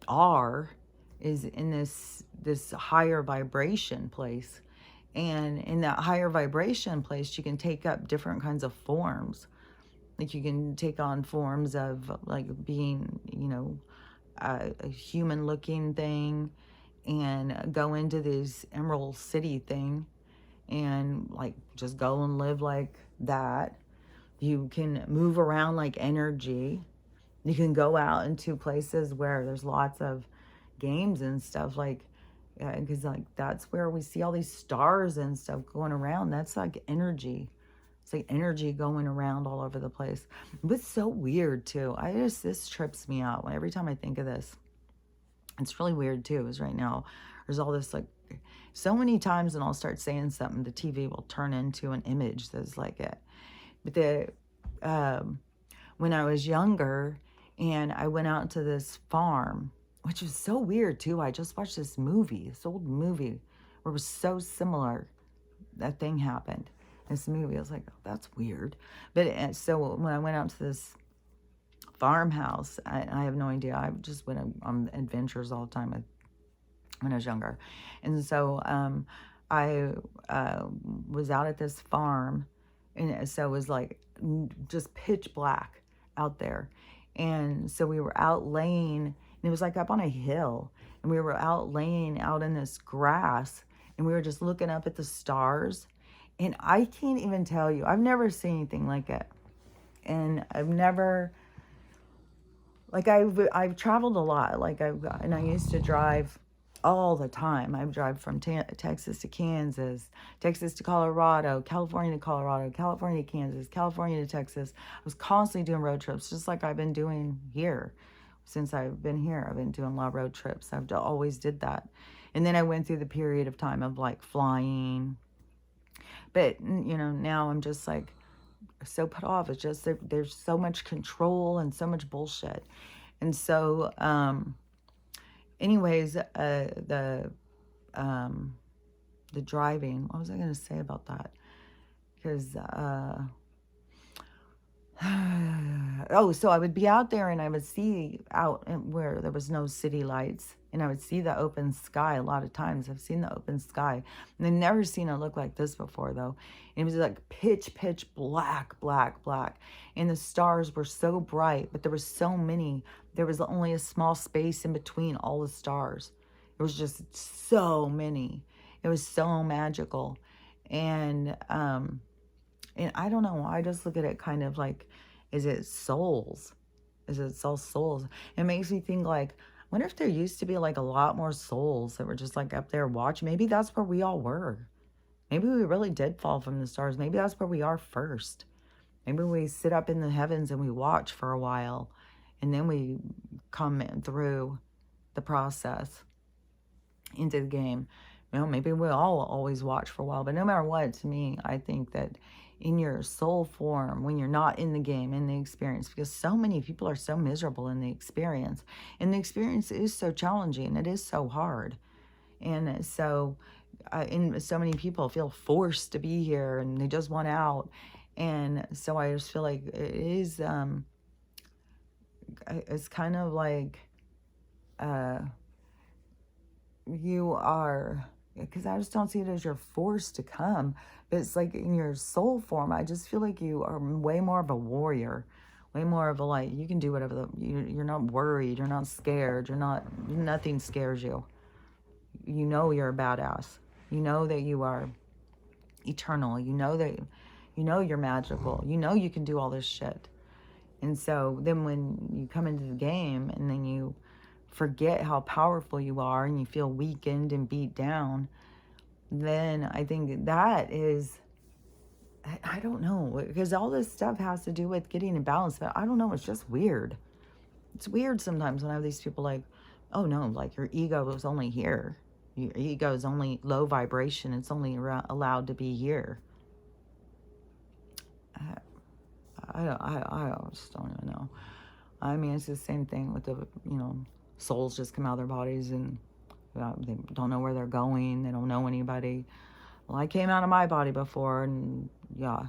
are, is in this higher vibration place. And in that higher vibration place, you can take up different kinds of forms. Like, you can take on forms of like being, a human looking thing, and go into this Emerald City thing and like just go and live like that. You can move around like energy. You can go out into places where there's lots of games and stuff, like, because like that's where we see all these stars and stuff going around. That's like energy. It's like energy going around all over the place. But it's so weird too. This trips me out every time I think of this. It's really weird too, is right now there's all this like, so many times when I'll start saying something, the TV will turn into an image that's like it. But when I was younger and I went out to this farm, which was so weird too. I just watched this old movie where it was so similar. That thing happened. This movie, I was like, oh, that's weird. But so when I went out to this farmhouse, I have no idea. I just went on adventures all the time when I was younger. And so I was out at this farm, and so it was like just pitch black out there. And so we were out laying, and it was like up on a hill, and we were out laying out in this grass, and we were just looking up at the stars. And I can't even tell you, I've never seen anything like it. And I've never, like, I've traveled a lot. Like, and I used to drive all the time. I drive from Texas to Kansas, Texas to Colorado, California to Colorado, California to Kansas, California to Texas. I was constantly doing road trips, just like I've been doing here. Since I've been here, I've been doing a lot of road trips. I've always did that. And then I went through the period of time of like flying. But, now I'm just like so put off. It's just there's so much control and so much bullshit. And so, anyways, the driving, what was I going to say about that? because oh, so I would be out there and I would see out where there was no city lights, and I would see the open sky. A lot of times I've seen the open sky, and I've never seen it look like this before though. And it was like pitch black, black, black, and the stars were so bright, but there were so many. There was only a small space in between all the stars. It was just so many. It was so magical. And I don't know, I just look at it kind of like, is it souls? Is it all souls? It makes me think like, I wonder if there used to be like a lot more souls that were just like up there watching. Maybe that's where we all were. Maybe we really did fall from the stars. Maybe that's where we are first. Maybe we sit up in the heavens and we watch for a while, and then we come through the process into the game. You know, maybe we'll all always watch for a while, but no matter what, to me, I think that in your soul form, when you're not in the game, in the experience, because so many people are so miserable in the experience, and the experience is so challenging, it is so hard. And so, and so many people feel forced to be here and they just want out. And so I just feel like it is, it's kind of like, you are, because I just don't see it as you're forced to come, but it's like in your soul form, I just feel like you are way more of a warrior, way more of a, like, you can do whatever, you're not worried, you're not scared, nothing scares you. You know you're a badass. You know that you are eternal. You know that, you know you're magical. You know you can do all this shit. And so then when you come into the game and then you forget how powerful you are and you feel weakened and beat down, then I think that is, I don't know, because all this stuff has to do with getting in balance, but I don't know, it's just weird. It's weird sometimes when I have these people like, oh no, like your ego is only here. Your ego is only low vibration. It's only allowed to be here. I just don't even know. I mean, it's the same thing with the, souls just come out of their bodies and they don't know where they're going. They don't know anybody. Well, I came out of my body before, and yeah,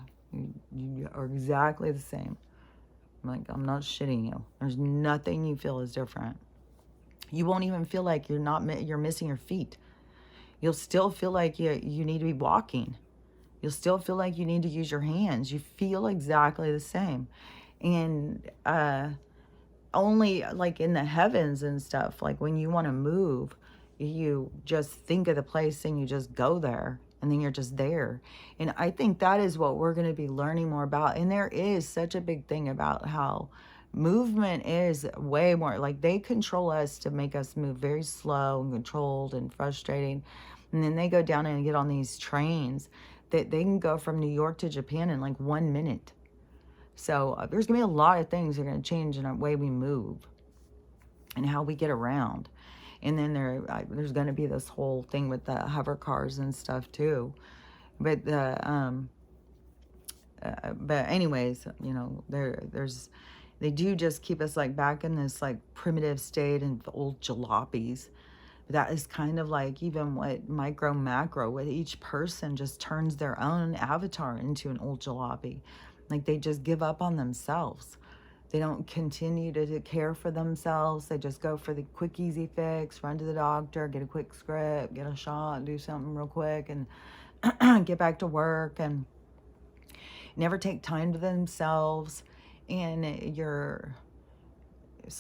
you are exactly the same. I'm not shitting you. There's nothing you feel is different. You won't even feel like you're missing your feet. You'll still feel like you need to be walking. You'll still feel like you need to use your hands. You feel exactly the same. And only like in the heavens and stuff, like when you want to move, you just think of the place and you just go there, and then you're just there. And I think that is what we're going to be learning more about. And there is such a big thing about how movement is way more, like they control us to make us move very slow and controlled and frustrating. And then they go down and get on these trains that they can go from New York to Japan in like 1 minute. So there's going to be a lot of things that are going to change in our way we move and how we get around. And then there's going to be this whole thing with the hover cars and stuff too. But but anyways, they do just keep us like back in this like primitive state and old jalopies. That is kind of like even what micro macro, with each person just turns their own avatar into an old jalopy. Like they just give up on themselves. They don't continue to care for themselves. They just go for the quick, easy fix, run to the doctor, get a quick script, get a shot, do something real quick, and get back to work, and never take time to themselves. And it's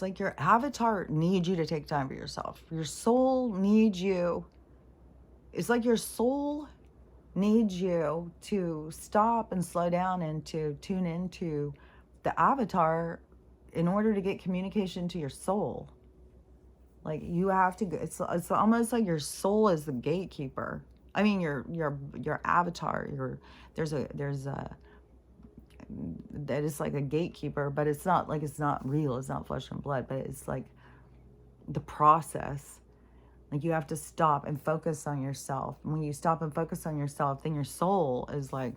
like your avatar needs you to take time for yourself. Your soul needs you. It's like your soul needs you to stop and slow down and to tune into the avatar in order to get communication to your soul. Like you have to, it's almost like your soul is the gatekeeper. I mean, your avatar, there's a that is like a gatekeeper, but it's not real. It's not flesh and blood, but it's like the process. Like you have to stop and focus on yourself. And when you stop and focus on yourself, then your soul is like,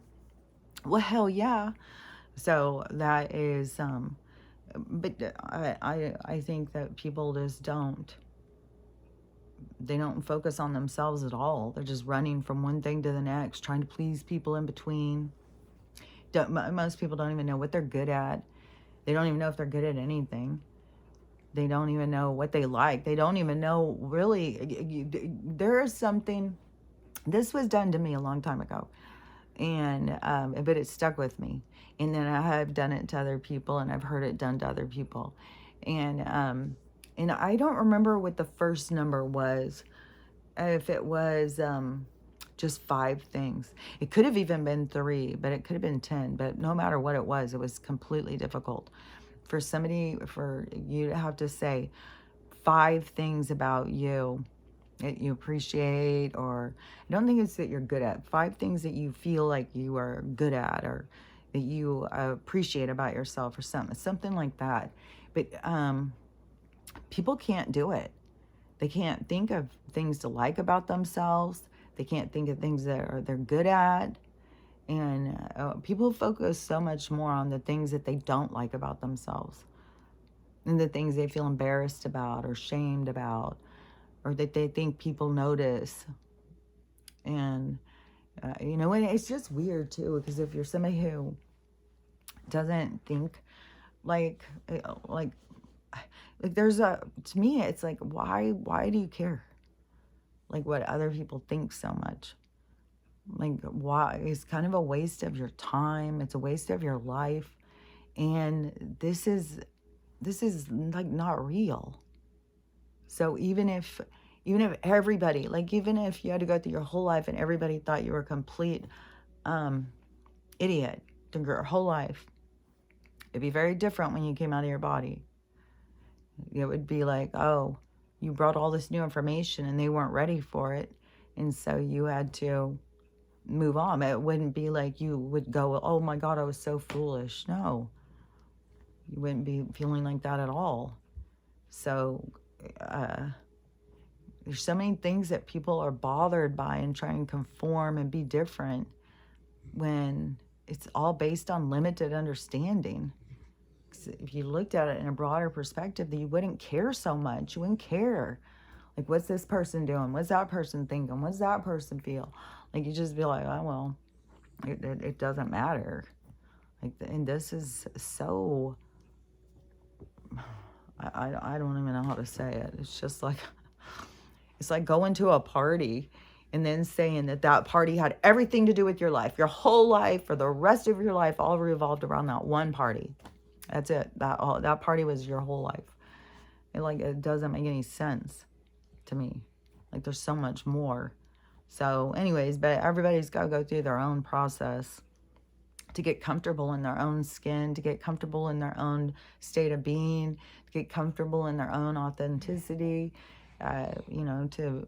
well, hell yeah. So that is, but I think that people just they don't focus on themselves at all. They're just running from one thing to the next, trying to please people in between. Most people don't even know what they're good at. They don't even know if they're good at anything. They don't even know what they like. They don't even know really. There is something, this was done to me a long time ago. And, but it stuck with me. And then I have done it to other people, and I've heard it done to other people. And I don't remember what the first number was. If it was, just 5 things. It could have even been 3, but it could have been 10. But no matter what it was completely difficult for you to have to say 5 things about you that you appreciate, or I don't think it's that you're good at. 5 things that you feel like you are good at, or that you appreciate about yourself, or something like that. But people can't do it. They can't think of things to like about themselves. They can't think of things that they're good at. And people focus so much more on the things that they don't like about themselves, and the things they feel embarrassed about or shamed about, or that they think people notice. And, and it's just weird too, because if you're somebody who doesn't think like to me, it's like, why do you care? Like what other people think so much? Like, why? It's kind of a waste of your time. It's a waste of your life. And this is like not real. So even if everybody, like, even if you had to go through your whole life and everybody thought you were a complete idiot through your whole life, it'd be very different when you came out of your body. It would be like, oh, you brought all this new information and they weren't ready for it, and so you had to move on. It wouldn't be like you would go, oh my God, I was so foolish. No, you wouldn't be feeling like that at all. So there's so many things that people are bothered by and try and conform and be different, when it's all based on limited understanding. If you looked at it in a broader perspective, then you wouldn't care so much. You wouldn't care. Like, what's this person doing? What's that person thinking? What's that person feel? Like, you just be like, oh, well, it doesn't matter. Like, and this is so, I don't even know how to say it. It's just like, it's like going to a party and then saying that party had everything to do with your life. Your whole life, for the rest of your life, all revolved around that one party. That's it. That party was your whole life. It doesn't make any sense to me. Like, there's so much more. So anyways, but everybody's got to go through their own process to get comfortable in their own skin, to get comfortable in their own state of being, to get comfortable in their own authenticity. To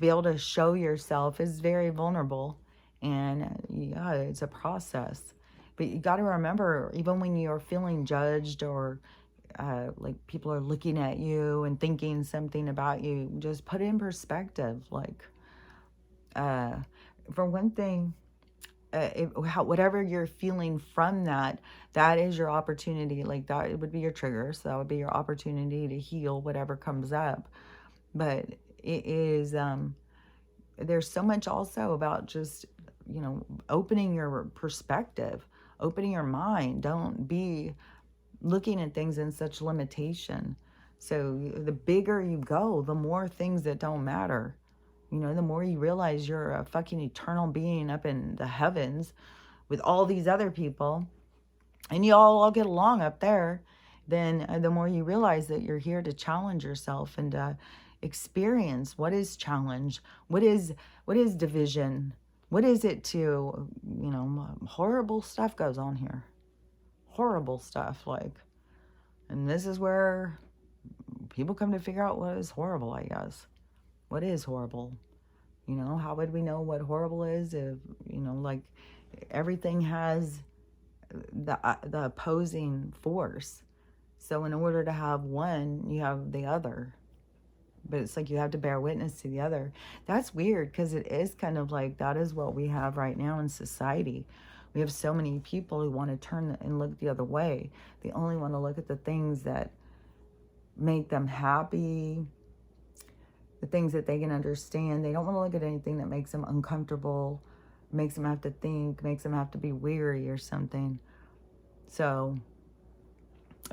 be able to show yourself is very vulnerable, and yeah, it's a process. But you got to remember, even when you're feeling judged, or like people are looking at you and thinking something about you, just put it in perspective. Like, for one thing, whatever you're feeling from that is your opportunity. Like, that it would be your trigger, so that would be your opportunity to heal whatever comes up. But it is, there's so much also about just, opening your perspective, opening your mind. Don't be looking at things in such limitation. So the bigger you go, the more things that don't matter. The more you realize you're a fucking eternal being up in the heavens with all these other people, and you all get along up there, then the more you realize that you're here to challenge yourself and experience what is challenge, what is division, what is it to, horrible stuff goes on here. Horrible stuff, and this is where people come to figure out what is horrible, I guess. What is horrible? How would we know what horrible is if, everything has the opposing force. So in order to have one, you have the other. But it's like you have to bear witness to the other. That's weird, because it is kind of like that is what we have right now in society. We have so many people who want to turn and look the other way. They only want to look at the things that make them happy, the things that they can understand. They don't want to look at anything that makes them uncomfortable, makes them have to think, makes them have to be weary or something. So,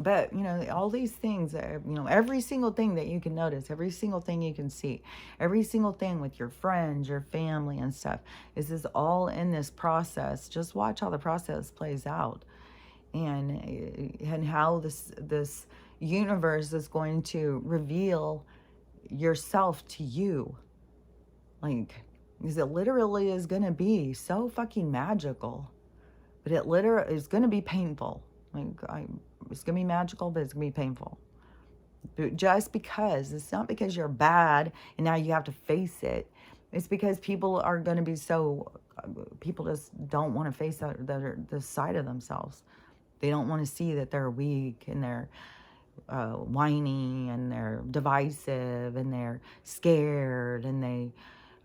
but, you know, all these things, you know, every single thing that you can notice, every single thing you can see, every single thing with your friends, your family and stuff, is all in this process. Just watch how the process plays out, and how this universe is going to reveal yourself to you. Like, because it literally is going to be so fucking magical, but it literally is going to be painful. Like, it's going to be magical, but it's going to be painful. But just because, it's not because you're bad and now you have to face it. It's because people are going to be people just don't want to face the side of themselves. They don't want to see that they're weak and they're whiny and they're divisive and they're scared and they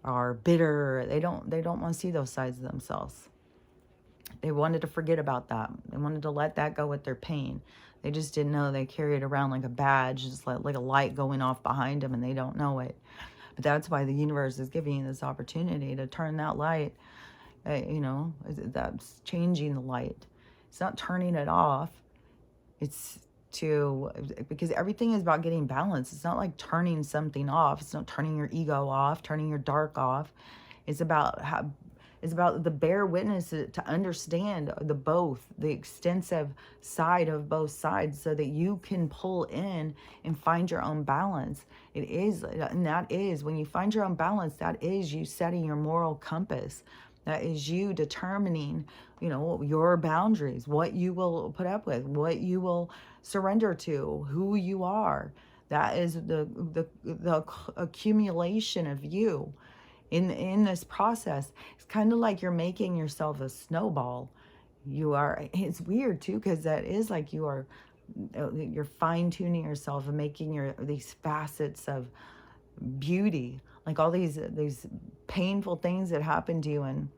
are bitter. They don't want to see those sides of themselves. They wanted to forget about that. They wanted to let that go with their pain. They just didn't know they carry it around like a badge, just like a light going off behind them, and they don't know it. But that's why the universe is giving you this opportunity to turn that light. You know, that's changing the light. It's not turning it off. It's because everything is about getting balance. It's not like turning something off. It's not turning your ego off, turning your dark off. It's about the bare witness to understand the extensive side of both sides, so that you can pull in and find your own balance. It is, and that is, when you find your own balance, that is you setting your moral compass. That is you determining, you know, your boundaries, what you will put up with, what you will surrender to, who you are. That is the accumulation of you in this process. It's kind of like you're making yourself a snowball. It's weird too, because that is like you're fine-tuning yourself and making these facets of beauty, like all these painful things that happened to you in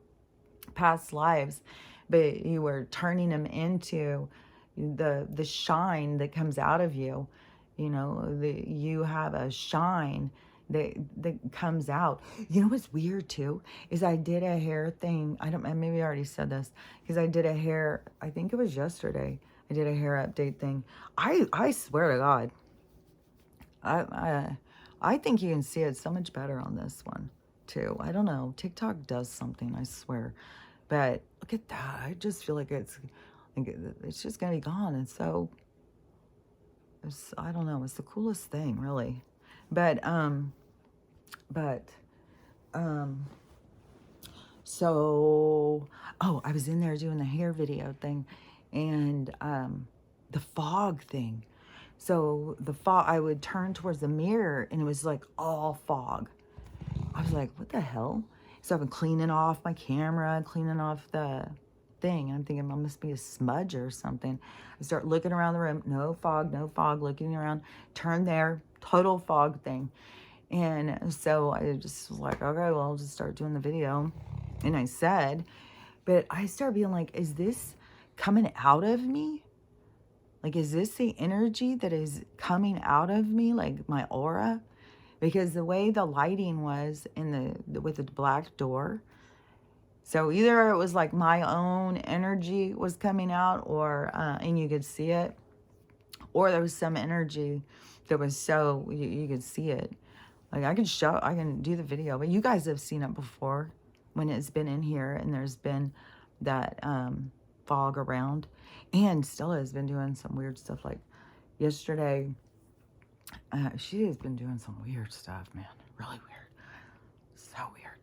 past lives, but you were turning them into the shine that comes out of you. You know, you have a shine that comes out. You know what's weird too is I did a hair thing. Maybe I already said this, because I did a hair, I think it was yesterday. I did a hair update thing. I swear to God, I think you can see it so much better on this one too. I don't know. TikTok does something, I swear. But look at that. I just feel like it's just gonna be gone. And so I don't know. It's the coolest thing, really. But so, oh, I was in there doing the hair video thing, and the fog thing. So the fog, I would turn towards the mirror, and it was like all fog. I was like, what the hell? So I've been cleaning off my camera, cleaning off the thing, and I'm thinking, it must be a smudge or something. I start looking around the room, no fog, looking around, turn there, total fog thing. And so I just was like, okay, well, I'll just start doing the video. And I said, but I started being like, is this coming out of me? Like, is this the energy that is coming out of me, like my aura? Because the way the lighting was with the black door, so either it was like my own energy was coming out, or and you could see it, or there was some energy that was so you could see it. Like I can do the video, but you guys have seen it before when it's been in here and there's been that fog around. And Stella has been doing some weird stuff. Like yesterday, she has been doing some weird stuff, man. Really weird. So weird.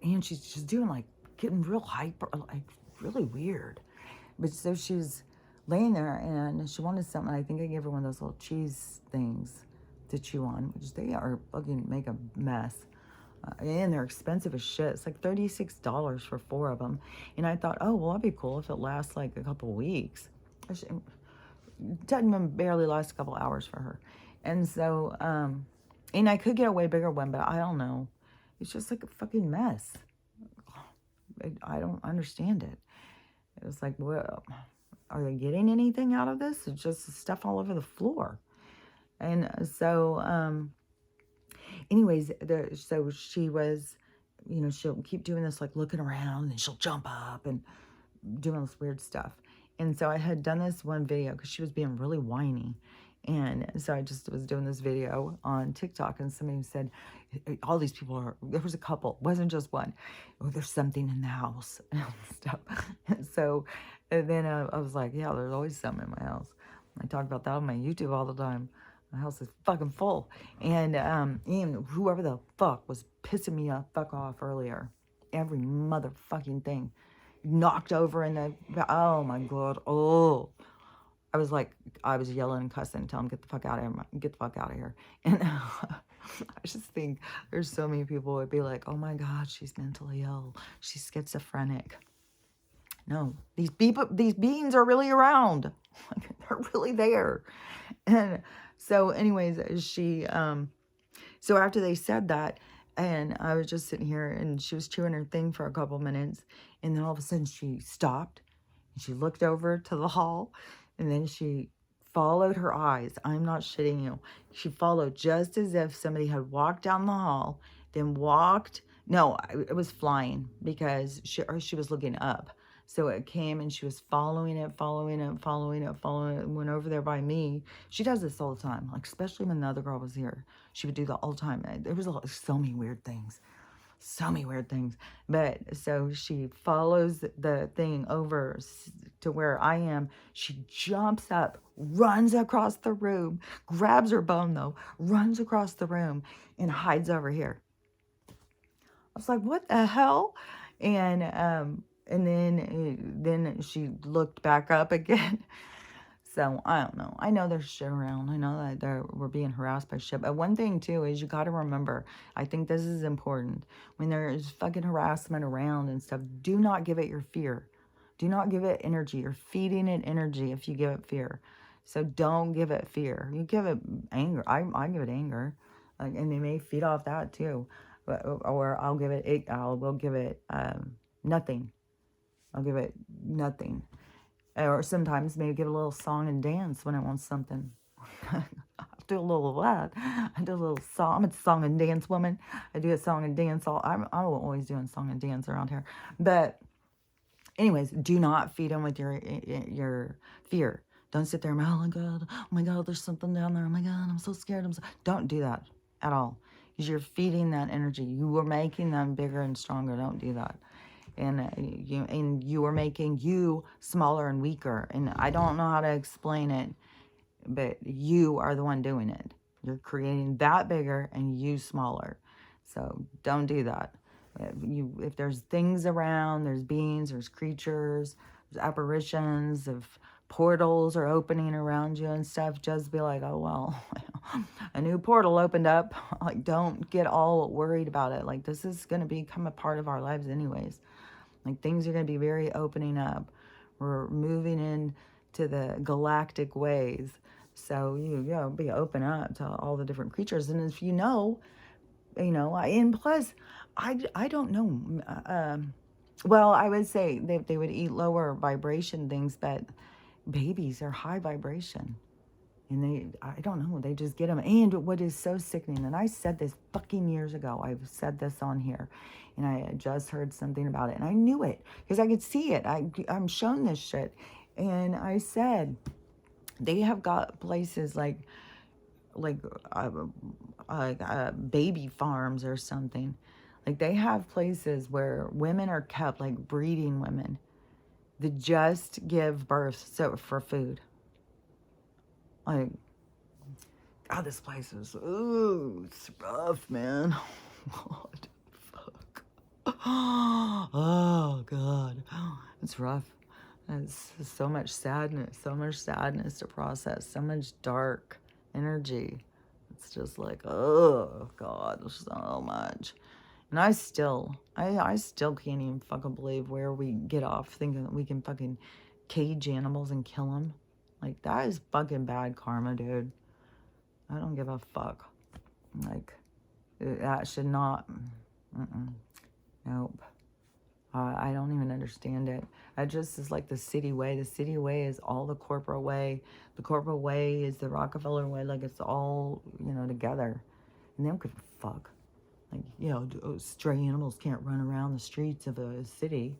And she's just doing like getting real hyper, like really weird. But so she's laying there and she wanted something. I think I gave her one of those little cheese things to chew on, which they are fucking make a mess. And they're expensive as shit. It's like $36 for 4 of them. And I thought, oh, well, that'd be cool if it lasts like a couple weeks. It doesn't even barely last a couple hours for her. And so, and I could get a way bigger one, but I don't know. It's just like a fucking mess. I don't understand it. It's like, well, are they getting anything out of this? It's just stuff all over the floor. And so, anyways, so she was you know, she'll keep doing this, like looking around, and she'll jump up and doing all this weird stuff. And so I had done this one video because she was being really whiny. And so I just was doing this video on TikTok, and somebody said, all these people are, there was a couple, it wasn't just one. Oh, there's something in the house and stuff. And so, and then I was like, yeah, there's always something in my house. I talk about that on my YouTube all the time. My house is fucking full. And whoever the fuck was pissing me off, fuck off earlier. Every motherfucking thing. Knocked over in the, oh my God. Oh. I was like, I was yelling and cussing, tell him, get the fuck out of here. Get the fuck out of here. And I just think there's so many people would be like, oh my God, she's mentally ill. She's schizophrenic. No, these beings are really around. They're really there. And so anyways, so after they said that, and I was just sitting here, and she was chewing her thing for a couple minutes, and then all of a sudden she stopped, and she looked over to the hall, and then she followed her eyes. I'm not shitting you. She followed just as if somebody had walked down the hall, then walked. No, it was flying because she was looking up. So it came and she was following it, went over there by me. She does this all the time, like especially when the other girl was here. She would do that all the time. There was so many weird things. So many weird things. But so she follows the thing over to where I am. She jumps up, runs across the room, grabs her bone though, runs across the room and hides over here. I was like, what the hell? And then she looked back up again. So, I don't know. I know there's shit around. I know that we're being harassed by shit. But one thing, too, is you got to remember, I think this is important. When there's fucking harassment around and stuff, do not give it your fear. Do not give it energy. You're feeding it energy if you give it fear. So, don't give it fear. You give it anger. I give it anger. And they may feed off that, too. Or I'll give it, we'll give it nothing. I'll give it nothing. Or sometimes maybe give a little song and dance when I want something. I do a little of that. I do a little song. I'm a song and dance woman. I do a song and dance. I'm always doing song and dance around here. But anyways, do not feed them with your fear. Don't sit there and, oh my God, there's something down there. Oh my God, I'm so scared. Don't do that at all. Because you're feeding that energy. You are making them bigger and stronger. Don't do that. And you are making you smaller and weaker. And I don't know how to explain it, but you are the one doing it. You're creating that bigger and you smaller. So don't do that. If there's things around, there's beings, there's creatures, there's apparitions, if portals are opening around you and stuff, just be like, oh, well, a new portal opened up. Like, don't get all worried about it. Like, this is going to become a part of our lives anyways. Like, things are going to be very opening up. We're moving into the galactic ways. So, be open up to all the different creatures. And if and plus, I don't know. Well, I would say they would eat lower vibration things, but babies are high vibration. And I don't know, they just get them. And what is so sickening, and I said this fucking years ago, I've said this on here, and I just heard something about it, and I knew it, because I could see it. I'm shown this shit. And I said, they have got places like baby farms or something. Like, they have places where women are kept, like breeding women, that just give birth for food. Like, God, this place is, ooh, it's rough, man. What the fuck? Oh, God. It's rough. It's so much sadness to process, so much dark energy. It's just like, oh, God, there's so much. And I still can't even fucking believe where we get off thinking that we can fucking cage animals and kill them. Like, that is fucking bad karma, dude. I don't give a fuck. Like, that should not. Nope. I don't even understand it. It just is like the city way. The city way is all the corporate way. The corporate way is the Rockefeller way. Like, it's all, together. And they don't give a fuck. Like, stray animals can't run around the streets of a city.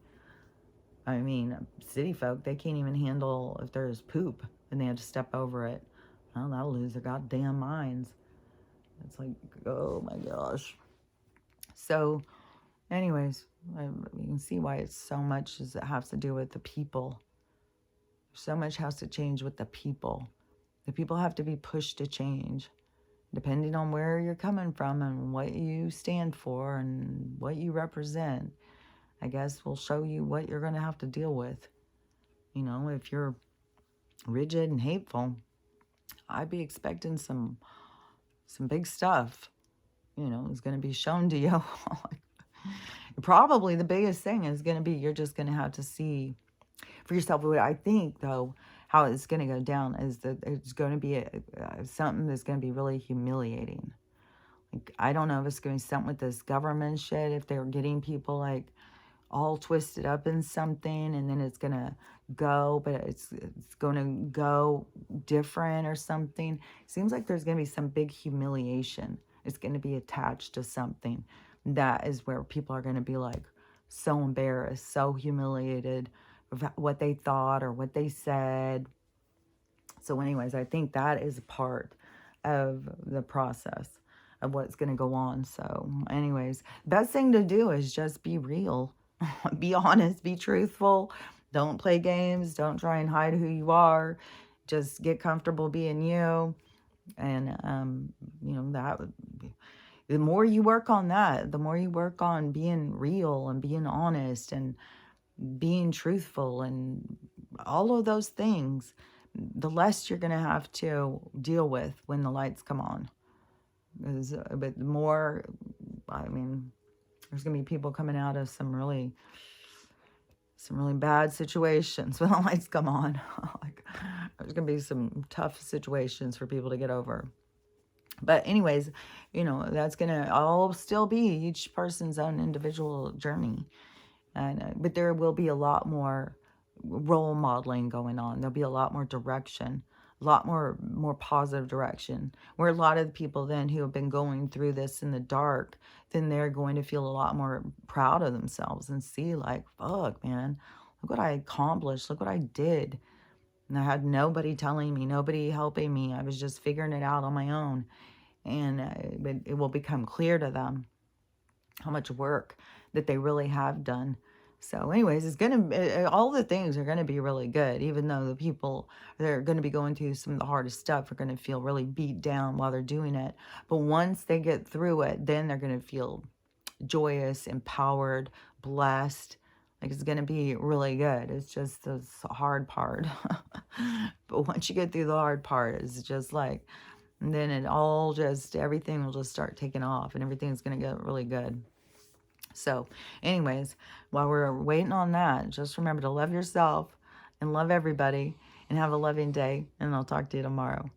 I mean, city folk, they can't even handle if there's poop and they have to step over it. Well, that'll lose their goddamn minds. It's like, oh my gosh. So, anyways, you can see why it's so much as it has to do with the people. So much has to change with the people. The people have to be pushed to change, depending on where you're coming from and what you stand for and what you represent. I guess will show you what you're going to have to deal with. If you're rigid and hateful, I'd be expecting some big stuff, is going to be shown to you. Probably the biggest thing is going to be you're just going to have to see for yourself. What I think, though, how it's going to go down is that it's going to be something that's going to be really humiliating. Like, I don't know if it's going to be something with this government shit, if they're getting people like all twisted up in something and then it's going to go, but it's going to go different or something. Seems like there's going to be some big humiliation. It's going to be attached to something. That is where people are going to be like so embarrassed, so humiliated of what they thought or what they said. So anyways, I think that is part of the process of what's going to go on. So anyways, best thing to do is just be real. Be honest, be truthful. Don't play games. Don't try and hide who you are. Just get comfortable being you. And, that would be, the more you work on that, the more you work on being real and being honest and being truthful and all of those things, the less you're going to have to deal with when the lights come on. But the more, there's going to be people coming out of some really bad situations when the lights come on. Like, there's going to be some tough situations for people to get over. But anyways, that's going to all still be each person's own individual journey. And but there will be a lot more role modeling going on. There'll be a lot more direction, a lot more positive direction, where a lot of the people then who have been going through this in the dark, then they're going to feel a lot more proud of themselves and see like, fuck, man, look what I accomplished. Look what I did. And I had nobody telling me, nobody helping me. I was just figuring it out on my own. And it will become clear to them how much work that they really have done. So anyways, it's going to, all the things are going to be really good, even though the people that are going to be going through some of the hardest stuff are going to feel really beat down while they're doing it. But once they get through it, then they're going to feel joyous, empowered, blessed. Like, it's going to be really good. It's just this hard part. But once you get through the hard part, it's just like, and then everything will just start taking off and everything's going to get really good. So anyways, while we're waiting on that, just remember to love yourself and love everybody and have a loving day. And I'll talk to you tomorrow.